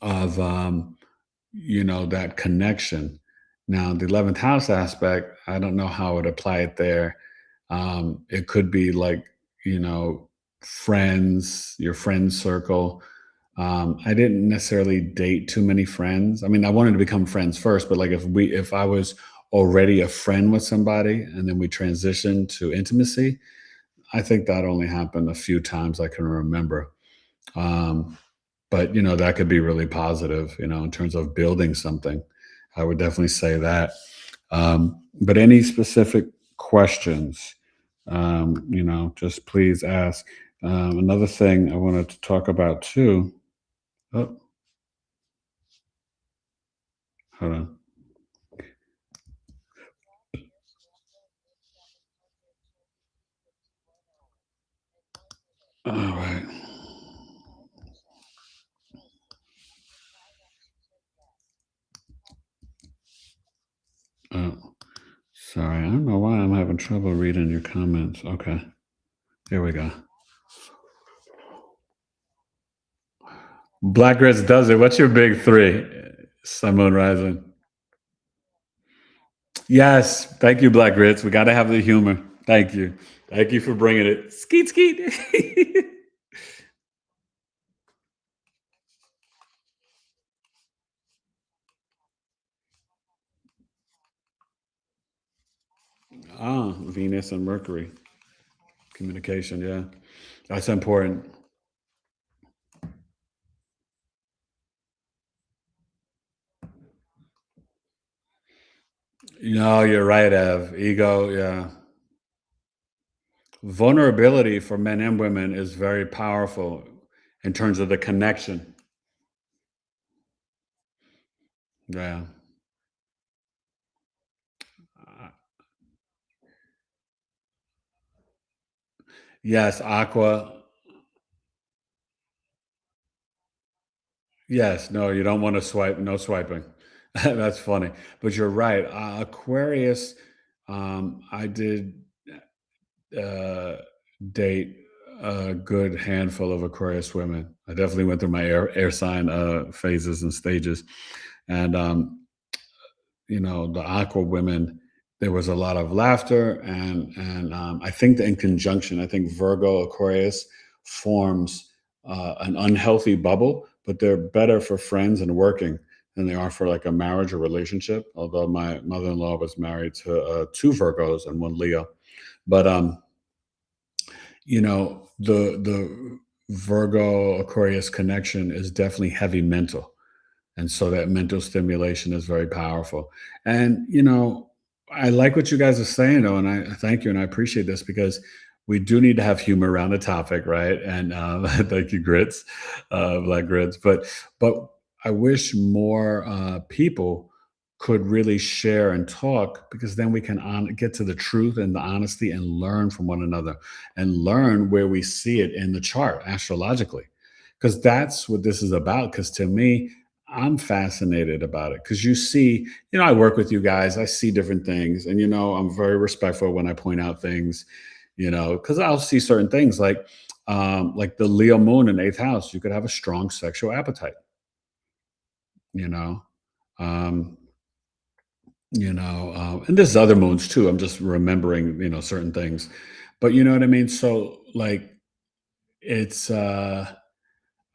of that connection. Now, the 11th house aspect, I don't know how I would apply it there. It could be like, you know, friends, your friend circle. I didn't necessarily date too many friends. I mean, I wanted to become friends first, but like if I was already a friend with somebody and then we transitioned to intimacy, I think that only happened a few times I can remember. Um, but that could be really positive, in terms of building something. I would definitely say that. But any specific questions, just please ask. Another thing I wanted to talk about too. Oh, hold on. All right. Oh, sorry. I don't know why I'm having trouble reading your comments. Okay. Here we go. Black Grits does it. What's your big three? Sun, Moon, Rising. Yes. Thank you, Black Grits. We got to have the humor. Thank you. Thank you for bringing it. Skeet, skeet. Venus and Mercury. Communication. Yeah. That's important. No, you're right, Ev. Ego. Yeah. Vulnerability for men and women is very powerful in terms of the connection. Yeah. Uh, yes, Aqua. Yes, no, you don't want to swipe. No swiping. That's funny, but you're right. Aquarius. I did uh, date a good handful of Aquarius women. I definitely went through my air sign phases and stages, and the Aqua women. There was a lot of laughter, and I think that in conjunction, I think Virgo Aquarius forms an unhealthy bubble, but they're better for friends and working than they are for like a marriage or relationship. Although my mother-in-law was married to two Virgos and one Leo, but the Virgo Aquarius connection is definitely heavy mental. And so that mental stimulation is very powerful. And, I like what you guys are saying, though, and I thank you and I appreciate this because we do need to have humor around the topic, right? And thank you, Grits, Black Grits. But I wish more people could really share and talk because then we can get to the truth and the honesty and learn from one another and learn where we see it in the chart astrologically because that's what this is about. Because to me, I'm fascinated about it because you see, I work with you guys, I see different things, and I'm very respectful when I point out things, because I'll see certain things like the Leo moon in eighth house, you could have a strong sexual appetite, you know. Um, and there's other moons too. I'm just remembering, certain things. But you know what I mean? So like it's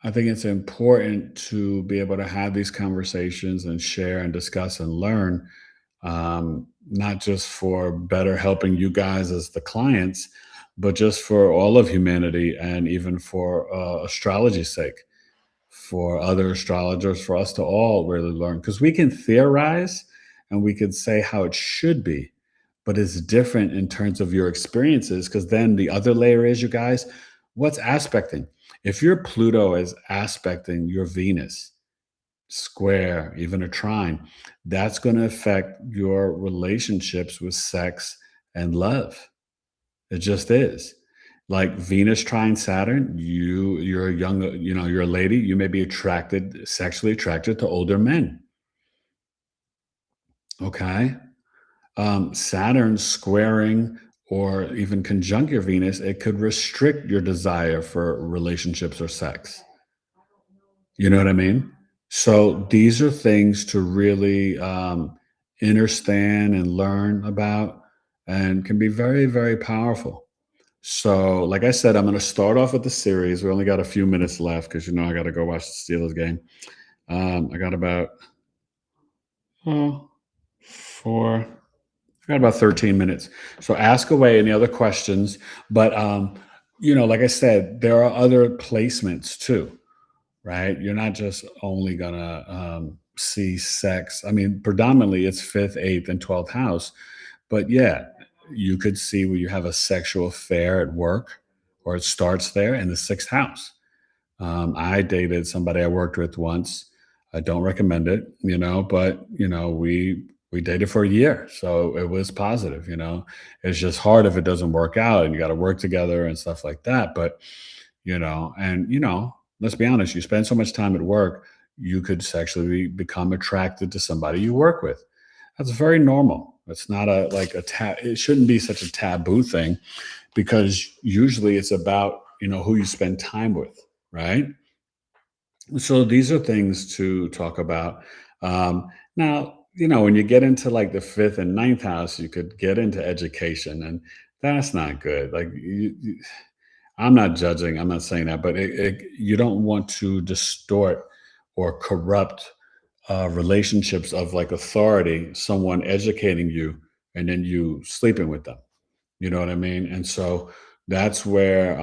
I think it's important to be able to have these conversations and share and discuss and learn, not just for better helping you guys as the clients, but just for all of humanity and even for astrology's sake, for other astrologers, for us to all really learn. Because we can theorize and we can say how it should be, but it's different in terms of your experiences. Because then the other layer is, you guys, what's aspecting? If your Pluto is aspecting your Venus, square, even a trine, that's going to affect your relationships with sex and love. It just is. Like Venus trine Saturn, you're a young, you're a lady, you may be sexually attracted to older men. Okay. Saturn squaring or even conjunct your Venus, it could restrict your desire for relationships or sex. You know what I mean? So these are things to really understand and learn about, and can be very, very powerful. So, like I said, I'm going to start off with the series. We only got a few minutes left because I got to go watch the Steelers game. I got about oh, four. I got about 13 minutes. So ask away any other questions. But like I said, there are other placements too, right? You're not just only gonna see sex. I mean, predominantly it's fifth, eighth, and 12th house. But yeah, you could see where you have a sexual affair at work, or it starts there in the sixth house. I dated somebody I worked with once. I don't recommend it, but we dated for a year, so it was positive. It's just hard if it doesn't work out, and you got to work together and stuff like that. But let's be honest, you spend so much time at work, you could sexually become attracted to somebody you work with. That's very normal. It's not it shouldn't be such a taboo thing, because usually it's about who you spend time with, right? So these are things to talk about. Now, when you get into like the fifth and ninth house, you could get into education, and that's not good. Like, I'm not judging, I'm not saying that, but you don't want to distort or corrupt relationships of like authority, someone educating you, and then you sleeping with them. You know what I mean? And so that's where,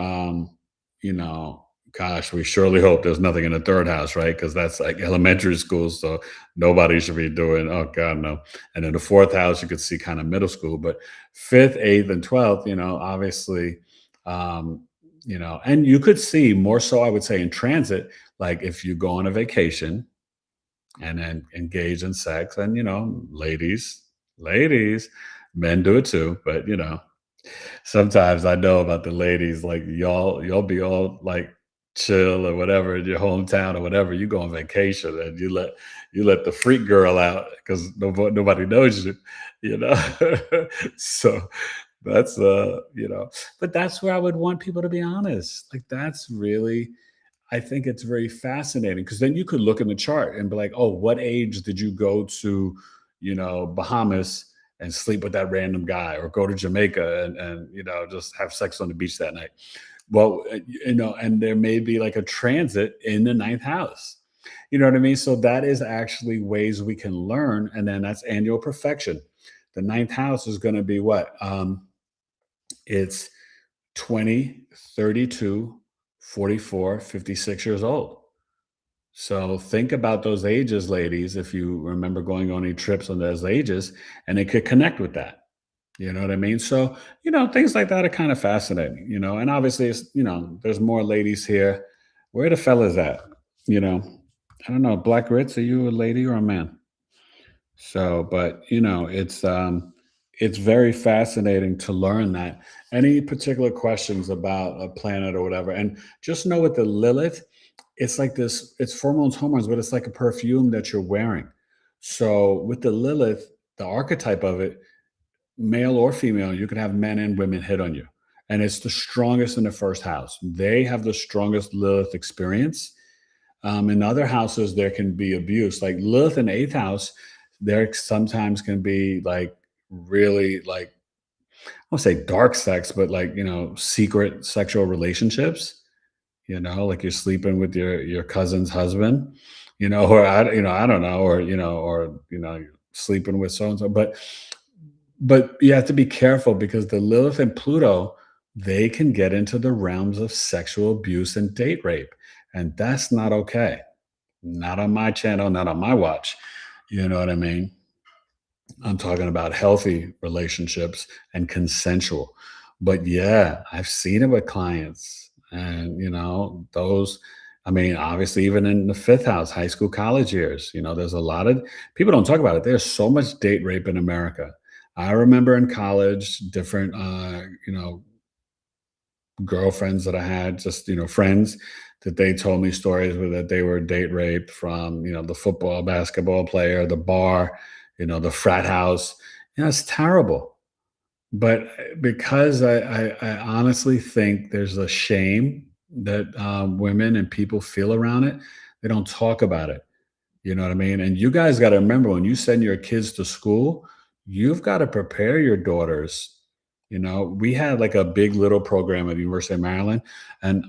you know, gosh, we surely hope there's nothing in the third house, right? Because that's like elementary school. So nobody should be doing, oh God, no. And then the fourth house, you could see kind of middle school, but fifth, eighth, and 12th, obviously, and you could see more so, I would say, in transit, like if you go on a vacation and then engage in sex, and, ladies, men do it too, but, sometimes I know about the ladies, like y'all be all like chill or whatever in your hometown or whatever. You go on vacation and you let the freak girl out because nobody knows you, you know. So that's but that's where I would want people to be honest. Like that's really, I think it's very fascinating, because then you could look in the chart and be like, oh, what age did you go to, Bahamas and sleep with that random guy, or go to Jamaica and just have sex on the beach that night? Well, and there may be like a transit in the ninth house. You know what I mean? So that is actually ways we can learn. And then that's annual perfection. The ninth house is going to be what? It's 20, 32, 44, 56 years old. So think about those ages, ladies, if you remember going on any trips on those ages, and it could connect with that. You know what I mean? So, things like that are kind of fascinating, and obviously it's, there's more ladies here. Where the fellas at? You know, I don't know. Black Ritz, are you a lady or a man? So, but it's very fascinating to learn that. Any particular questions about a planet or whatever, and just know with the Lilith, it's like this. It's hormones, but it's like a perfume that you're wearing. So with the Lilith, the archetype of it, male or female, you can have men and women hit on you, and it's the strongest in the first house. They have the strongest Lilith experience. In other houses, there can be abuse. Like Lilith in eighth house, there sometimes can be like really like, I won't say dark sex, but like secret sexual relationships. Like you're sleeping with your cousin's husband, or I don't know, or you're sleeping with so and so. But you have to be careful, because the Lilith and Pluto, they can get into the realms of sexual abuse and date rape, and that's not okay. Not on my channel, not on my watch. You know what I mean? I'm talking about healthy relationships and consensual. But yeah, I've seen it with clients. And, those, I mean, obviously, even in the fifth house, high school, college years, there's a lot of people don't talk about it. There's so much date rape in America. I remember in college, different, girlfriends that I had, just friends, that they told me stories where that they were date raped from the football, basketball player, the bar, the frat house, Yeah, it's terrible. But because I honestly think there's a shame that women and people feel around it, they don't talk about it. You know what I mean? And you guys got to remember when you send your kids to school, you've got to prepare your daughters. You know, we had like a big little program at the University of Maryland, and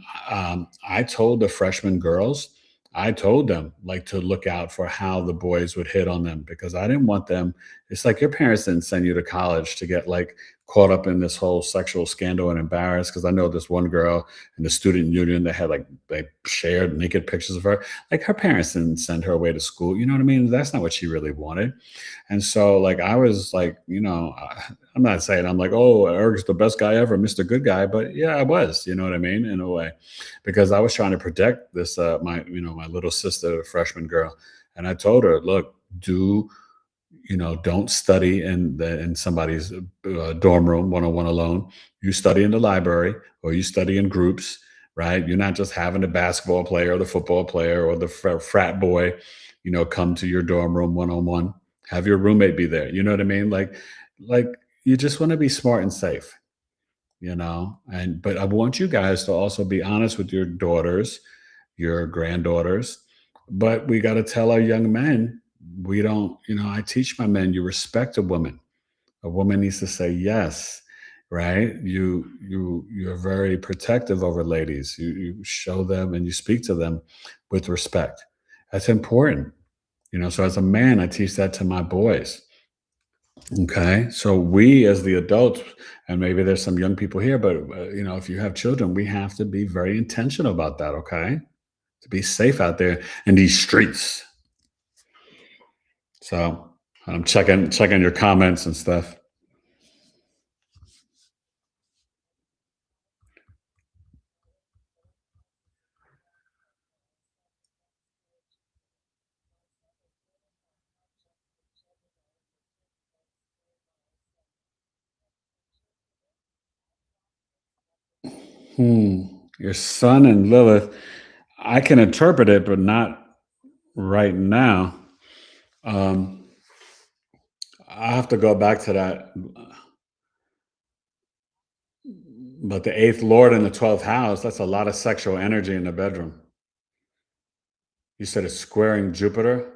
I told the freshman girls, I told them like to look out for how the boys would hit on them because I didn't want them. It's like your parents didn't send you to college to get like caught up in this whole sexual scandal and embarrassed. Because I know this one girl in the student union that had like they shared naked pictures of her, like her parents didn't send her away to school. You know what I mean? That's not what she really wanted. And so, like, I was like, I'm not saying I'm like, oh, Eric's the best guy ever, Mr. Good Guy, but yeah, I was. You know what I mean? In a way, because I was trying to protect this my little sister, freshman girl, and I told her, look, don't study in somebody's dorm room one-on-one alone. You study in the library or you study in groups, right? You're not just having the basketball player or the football player or the frat boy, come to your dorm room one-on-one. Have your roommate be there. You know what I mean? Like you just want to be smart and safe, and but I want you guys to also be honest with your daughters, your granddaughters, but we got to tell our young men, we don't, I teach my men, you respect a woman. A woman needs to say yes, right? You're very protective over ladies. You show them and you speak to them with respect. That's important. So as a man, I teach that to my boys. Okay. So we as the adults, and maybe there's some young people here, but if you have children, we have to be very intentional about that. Okay. To be safe out there in these streets. So I'm checking your comments and stuff. Hmm. Your son and Lilith. I can interpret it, but not right now. Um, I have to go back to that. But the eighth lord in the 12th house, that's a lot of sexual energy in the bedroom. You said it's squaring Jupiter.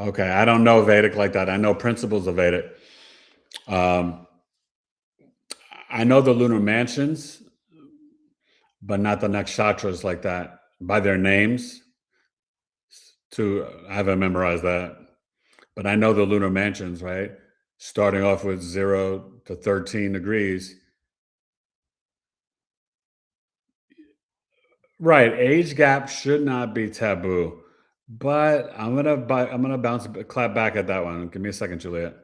Okay, I don't know Vedic like that. I know principles of Vedic. Um, I know the lunar mansions, but not the nakshatras like that by their names. I haven't memorized that, but I know the lunar mansions, right? Starting off with 0 to 13 degrees. Right, age gap should not be taboo, but I'm gonna clap back at that one. Give me a second, Juliet,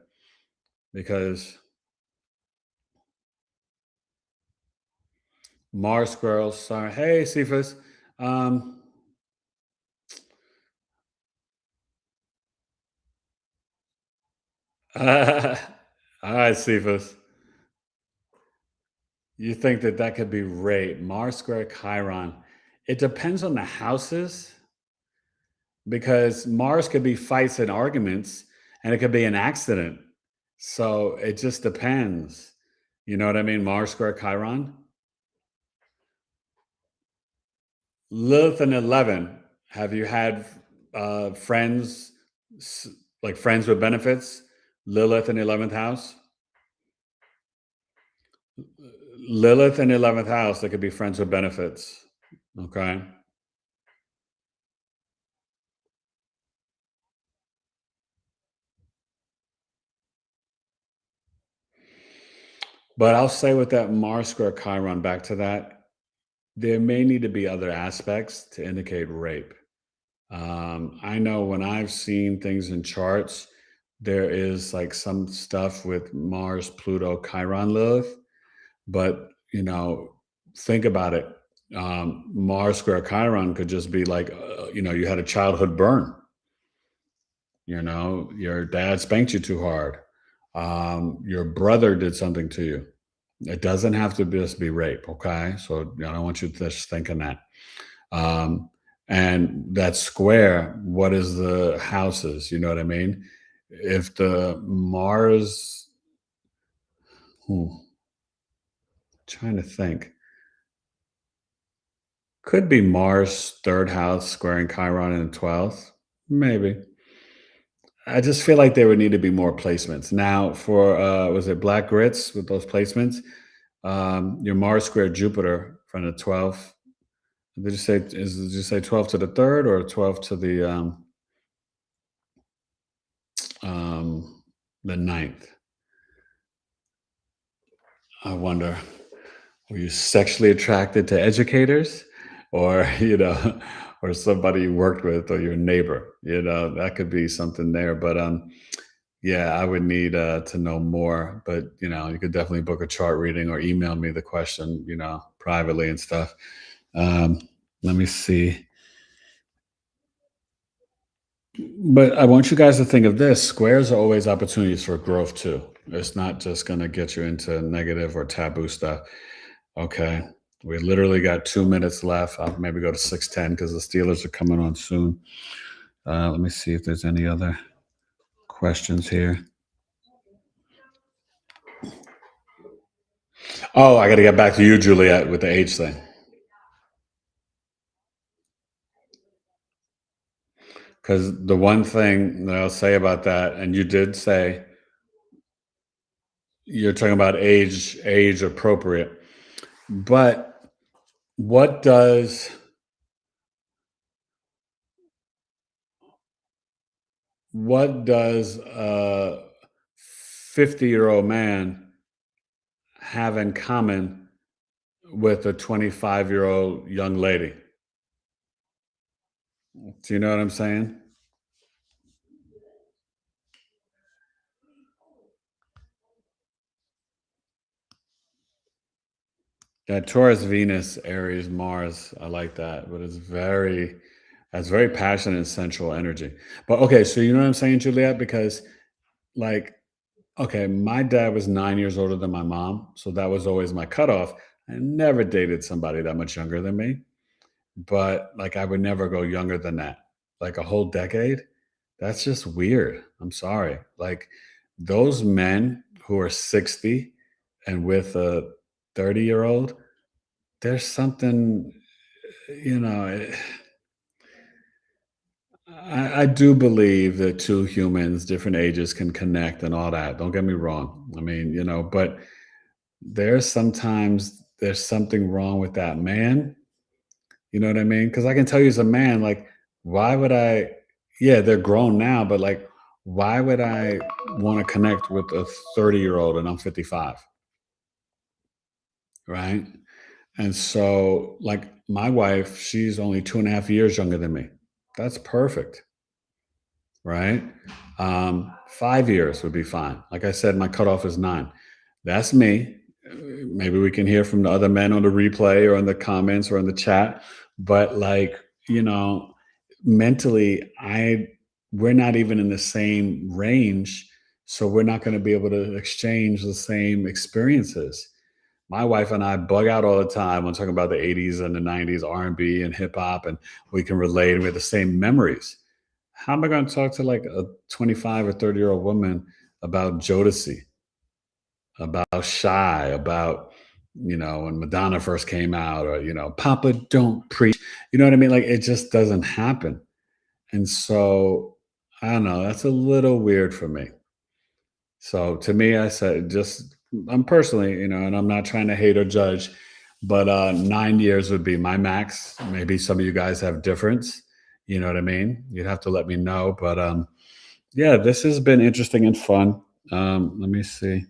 because Mars squirrels. Sorry, hey Cephas. Um, all right, Cephas. You think that could be rape? Mars square Chiron. It depends on the houses because Mars could be fights and arguments, and it could be an accident. So it just depends. You know what I mean? Mars square Chiron. Lilith and 11. Have you had friends, like friends with benefits? Lilith in 11th house? Lilith in 11th house, that could be friends with benefits. Okay. But I'll say with that Mars square Chiron, back to that, there may need to be other aspects to indicate rape. I know when I've seen things in charts, there is like some stuff with Mars, Pluto, Chiron, Lilith. But think about it. Mars square Chiron could just be like, you had a childhood burn. Your dad spanked you too hard. Your brother did something to you. It doesn't have to just be rape, okay? So I don't want you just thinking that. Um, and that square, what is the houses? You know what I mean? If the Mars, hmm, trying to think, could be Mars third house squaring Chiron in the 12th, maybe. I just feel like there would need to be more placements. Now, for was it Black Grits with those placements? Your Mars square Jupiter from the 12th. Did you say 12 to the third or 12 to the ninth? I wonder, were you sexually attracted to educators or, or somebody you worked with or your neighbor? That could be something there. But yeah, I would need to know more. But, you could definitely book a chart reading or email me the question, privately and stuff. Um, Let me see. But I want you guys to think of this. Squares are always opportunities for growth too. It's not just going to get you into negative or taboo stuff. Okay. We literally got 2 minutes left. I'll maybe go to 6:10 because the Steelers are coming on soon. Let me see if there's any other questions here. Oh, I got to get back to you, Juliet, with the age thing. Because the one thing that I'll say about that, and you did say you're talking about age appropriate, but what does a 50-year-old man have in common with a 25-year-old young lady? Do you know what I'm saying? Yeah, Taurus, Venus, Aries, Mars. I like that, but that's very passionate and sensual energy. But okay, so you know what I'm saying, Juliet? Because like, okay, my dad was 9 years older than my mom, so that was always my cutoff. I never dated somebody that much younger than me, but like, I would never go younger than that. Like a whole decade. That's just weird. I'm sorry. Like those men who are 60 and with a 30-year-old, there's something, you know, eh, I do believe that two humans, different ages, can connect and all that. Don't get me wrong. I mean, but there's something wrong with that man. You know what I mean? Because I can tell you as a man, like, why would I? Yeah, they're grown now, but like, why would I want to connect with a 30-year-old and I'm 55? Right. And so, like, my wife, she's only 2.5 years younger than me. That's perfect. Right. 5 years would be fine. Like I said, my cutoff is 9. That's me. Maybe we can hear from the other men on the replay or in the comments or in the chat. But like, you know, mentally, we're not even in the same range. So we're not going to be able to exchange the same experiences. My wife and I bug out all the time when talking about the 80s and the 90s R&B and hip hop, and we can relate and we have the same memories. How am I going to talk to like a 25 or 30-year-old woman about Jodeci, about Shy, about, when Madonna first came out, or, Papa Don't Preach? You know what I mean? Like it just doesn't happen. And so I don't know, that's a little weird for me. So to me, I said, just I'm personally, and I'm not trying to hate or judge, but 9 years would be my max. Maybe some of you guys have difference. You know what I mean? You'd have to let me know. But yeah, this has been interesting and fun. Let me see.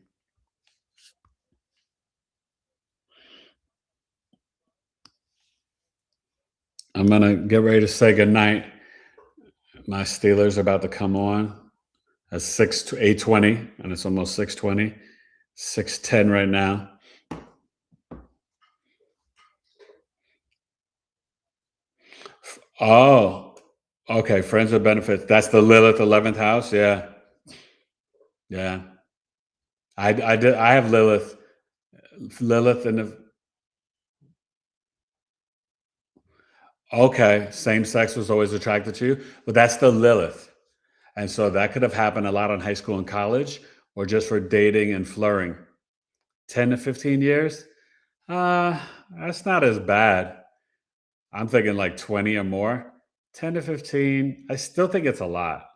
I'm gonna get ready to say goodnight. My Steelers are about to come on at 8:20, and it's almost 6:20, 6:10 right now. Oh, okay. Friends with benefits. That's the Lilith 11th house. Yeah, yeah. I have Lilith. Lilith in the okay, same sex was always attracted to you, but that's the Lilith. And so that could have happened a lot in high school and college or just for dating and flirting. 10 to 15 years? Uh, that's not as bad. I'm thinking like 20 or more. 10 to 15, I still think it's a lot.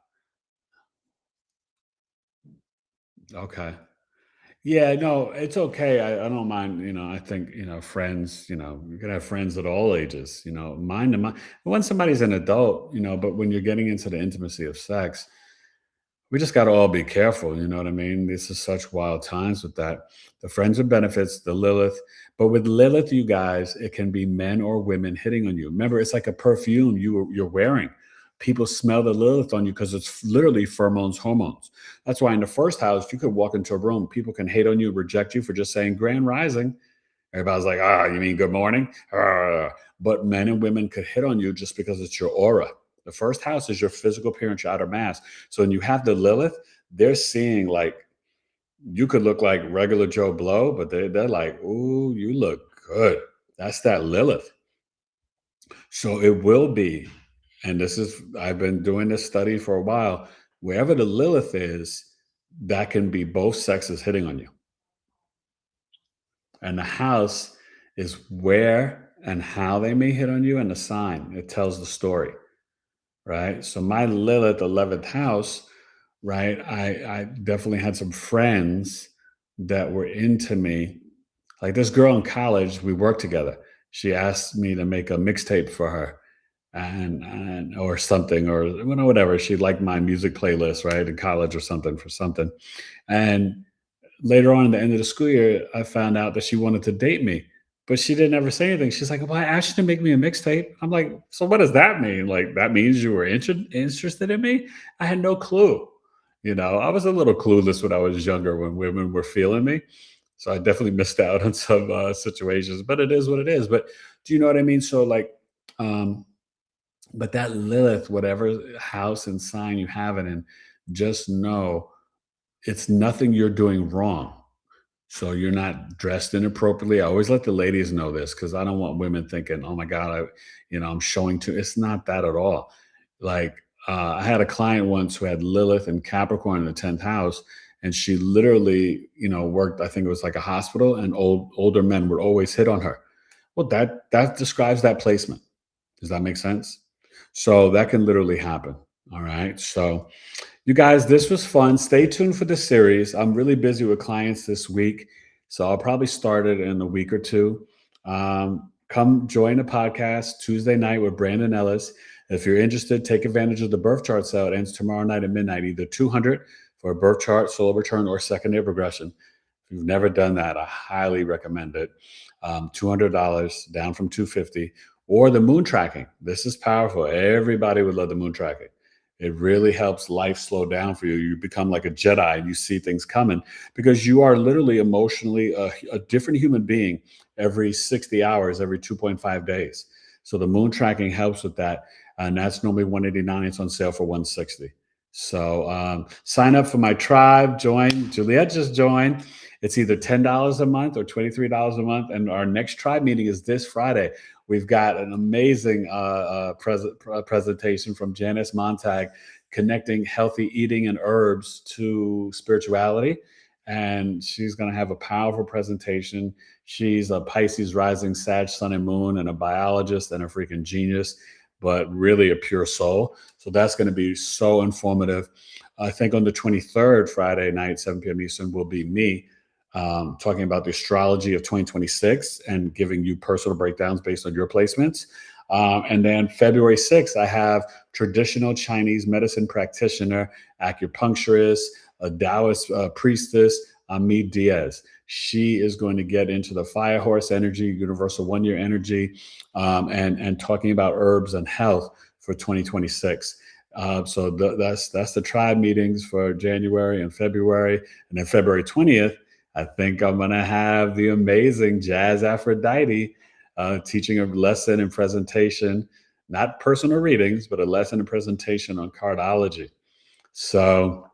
Okay. Yeah, no, it's okay. I don't mind, I think, friends, you can have friends at all ages, mind to mind. When somebody's an adult, but when you're getting into the intimacy of sex, we just got to all be careful. You know what I mean? This is such wild times with that. The friends with benefits, the Lilith. But with Lilith, you guys, it can be men or women hitting on you. Remember, it's like a perfume you're wearing. People smell the Lilith on you because it's literally pheromones, hormones. That's why in the first house, you could walk into a room, people can hate on you, reject you for just saying grand rising. Everybody's like, you mean good morning? But men and women could hit on you just because it's your aura. The first house is your physical appearance, your outer mask. So when you have the Lilith, they're seeing like you could look like regular Joe Blow, but they're like, ooh, you look good. That's that Lilith. So it will be, and I've been doing this study for a while. Wherever the Lilith is, that can be both sexes hitting on you. And the house is where and how they may hit on you, and the sign. It tells the story, right? So my Lilith 11th house, right? I definitely had some friends that were into me. Like this girl in college, we worked together. She asked me to make a mixtape for her and or something or whatever. She liked my music playlist, right? In college or something for something. And later on in the end of the school year, I found out that she wanted to date me, but she didn't ever say anything. She's like, "Well, I asked you to make me a mixtape." I'm like, "So what does that mean? Like that means you were interested in me?" I had no clue. I was a little clueless when I was younger when women were feeling me. So I definitely missed out on some situations, but it is what it is. But do you know what I mean? So like, um, but that Lilith, whatever house and sign you have it in, just know it's nothing you're doing wrong. So you're not dressed inappropriately. I always let the ladies know this because I don't want women thinking, "Oh my God, I'm showing too." It's not that at all. Like I had a client once who had Lilith and Capricorn in the 10th house, and she literally, worked. I think it was like a hospital, and older men would always hit on her. Well, that describes that placement. Does that make sense? So that can literally happen. All right. So you guys, this was fun. Stay tuned for the series. I'm really busy with clients this week, so I'll probably start it in a week or two. Come join the podcast Tuesday night with Brandon Ellis. If you're interested, take advantage of the birth chart sale. It ends tomorrow night at midnight, either 200 for a birth chart, solar return, or secondary progression. If you've never done that, I highly recommend it. $200 down from 250, or the moon tracking. This is powerful. Everybody would love the moon tracking. It really helps life slow down for you. You become like a Jedi and you see things coming because you are literally emotionally a different human being every 60 hours, every 2.5 days. So the moon tracking helps with that. And that's normally 189. It's on sale for 160. So sign up for my tribe, join. Juliet just joined. It's either $10 a month or $23 a month. And our next tribe meeting is this Friday. We've got an amazing presentation from Janice Montag connecting healthy eating and herbs to spirituality. And she's going to have a powerful presentation. She's a Pisces rising, Sag, Sun, and Moon, and a biologist and a freaking genius, but really a pure soul. So that's going to be so informative. I think on the 23rd, Friday night, 7 p.m. Eastern, will be me talking about the astrology of 2026 and giving you personal breakdowns based on your placements. And then February 6th, I have traditional Chinese medicine practitioner, acupuncturist, a Taoist priestess, Amit Diaz. She is going to get into the fire horse energy, universal 1-year energy, and talking about herbs and health for 2026. So that's the tribe meetings for January and February. And then February 20th, I think I'm going to have the amazing Jazz Aphrodite teaching a lesson and presentation, not personal readings, but a lesson and presentation on cardology. So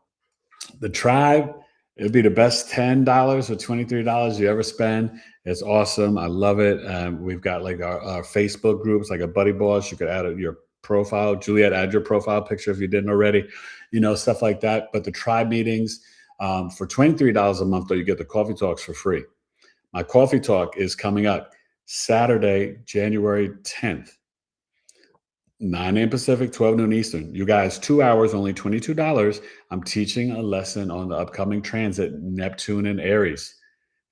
the tribe, It'd be the best $10 or $23 you ever spend. It's awesome. I love it. We've got like our Facebook groups, like a buddy boss. You could add your profile. Juliet, add your profile picture if you didn't already, stuff like that. But the tribe meetings, for $23 a month, though, you get the coffee talks for free. My coffee talk is coming up Saturday, January 10th. 9 a.m. Pacific, 12 noon Eastern. You guys, 2 hours, only $22. I'm teaching a lesson on the upcoming transit, Neptune and Aries.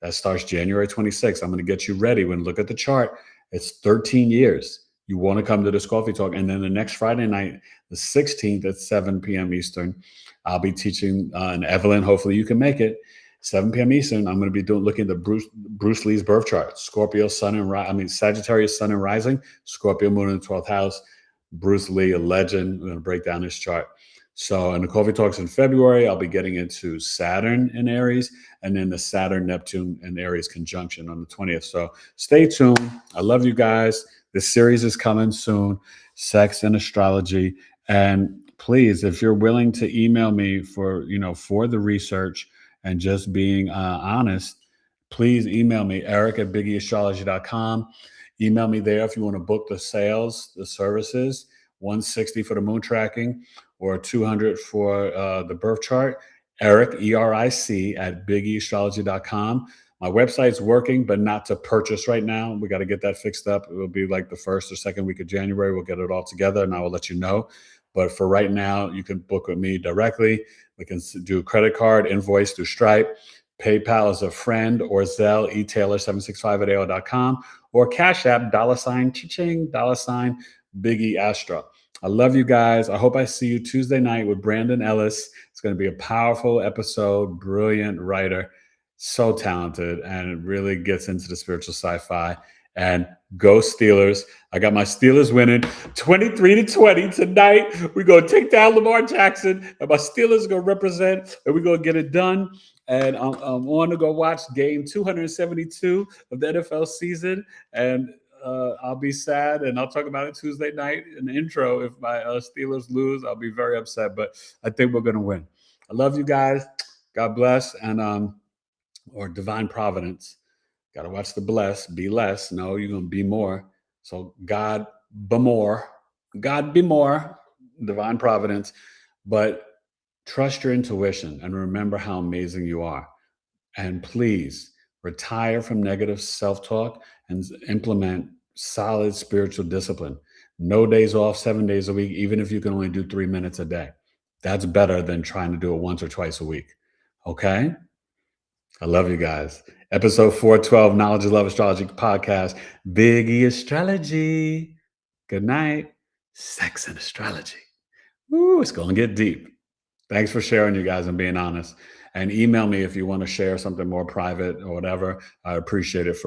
That starts January 26th. I'm going to get you ready. When look at the chart, it's 13 years. You want to come to this coffee talk. And then the next Friday night, the 16th at 7 p.m. Eastern, I'll be teaching, and Evelyn, hopefully you can make it, 7 p.m. Eastern. I'm going to be looking at the Bruce Lee's birth chart, Scorpio sun and Sagittarius sun and rising, Scorpio moon in the 12th house. Bruce Lee, a legend. We're going to break down his chart. So in the coffee talks in February, I'll be getting into Saturn in Aries, and then the Saturn, Neptune, and Aries conjunction on the 20th. So stay tuned. I love you guys. This series is coming soon, Sex and Astrology. And please, if you're willing to email me for the research and just being honest, please email me, eric@BigEAstrology.com. Email me there if you want to book the sales, the services, $160 for the moon tracking or $200 for the birth chart. Eric, ERIC, @BigEAstrology.com. My website's working, but not to purchase right now. We got to get that fixed up. It will be like the first or second week of January. We'll get it all together, and I will let you know. But for right now, you can book with me directly. We can do credit card, invoice through Stripe, PayPal as a friend, or Zelle, eTaylor765@AOL.com, or Cash App, $, $BigEAstro. I love you guys. I hope I see you Tuesday night with Brandon Ellis. It's going to be a powerful episode, brilliant writer, so talented, and it really gets into the spiritual sci-fi. And go Steelers. I got my Steelers winning 23-20 tonight. We're going to take down Lamar Jackson, and my Steelers are going to represent, and we're going to get it done. And I'm on to go watch game 272 of the NFL season, and I'll be sad, and I'll talk about it Tuesday night in the intro. If my Steelers lose, I'll be very upset, but I think we're going to win. I love you guys. God bless, and or divine providence. Got to watch the bless, be less. No, you're going to be more. So God be more. God be more. Divine providence. But trust your intuition and remember how amazing you are. And please retire from negative self-talk and implement solid spiritual discipline. No days off, 7 days a week, even if you can only do 3 minutes a day. That's better than trying to do it once or twice a week. Okay? I love you guys. Episode 412, Knowledge is Love Astrology Podcast, Big E Astrology. Good night. Sex and astrology. Ooh, it's going to get deep. Thanks for sharing, you guys, and being honest. And email me if you want to share something more private or whatever. I appreciate it.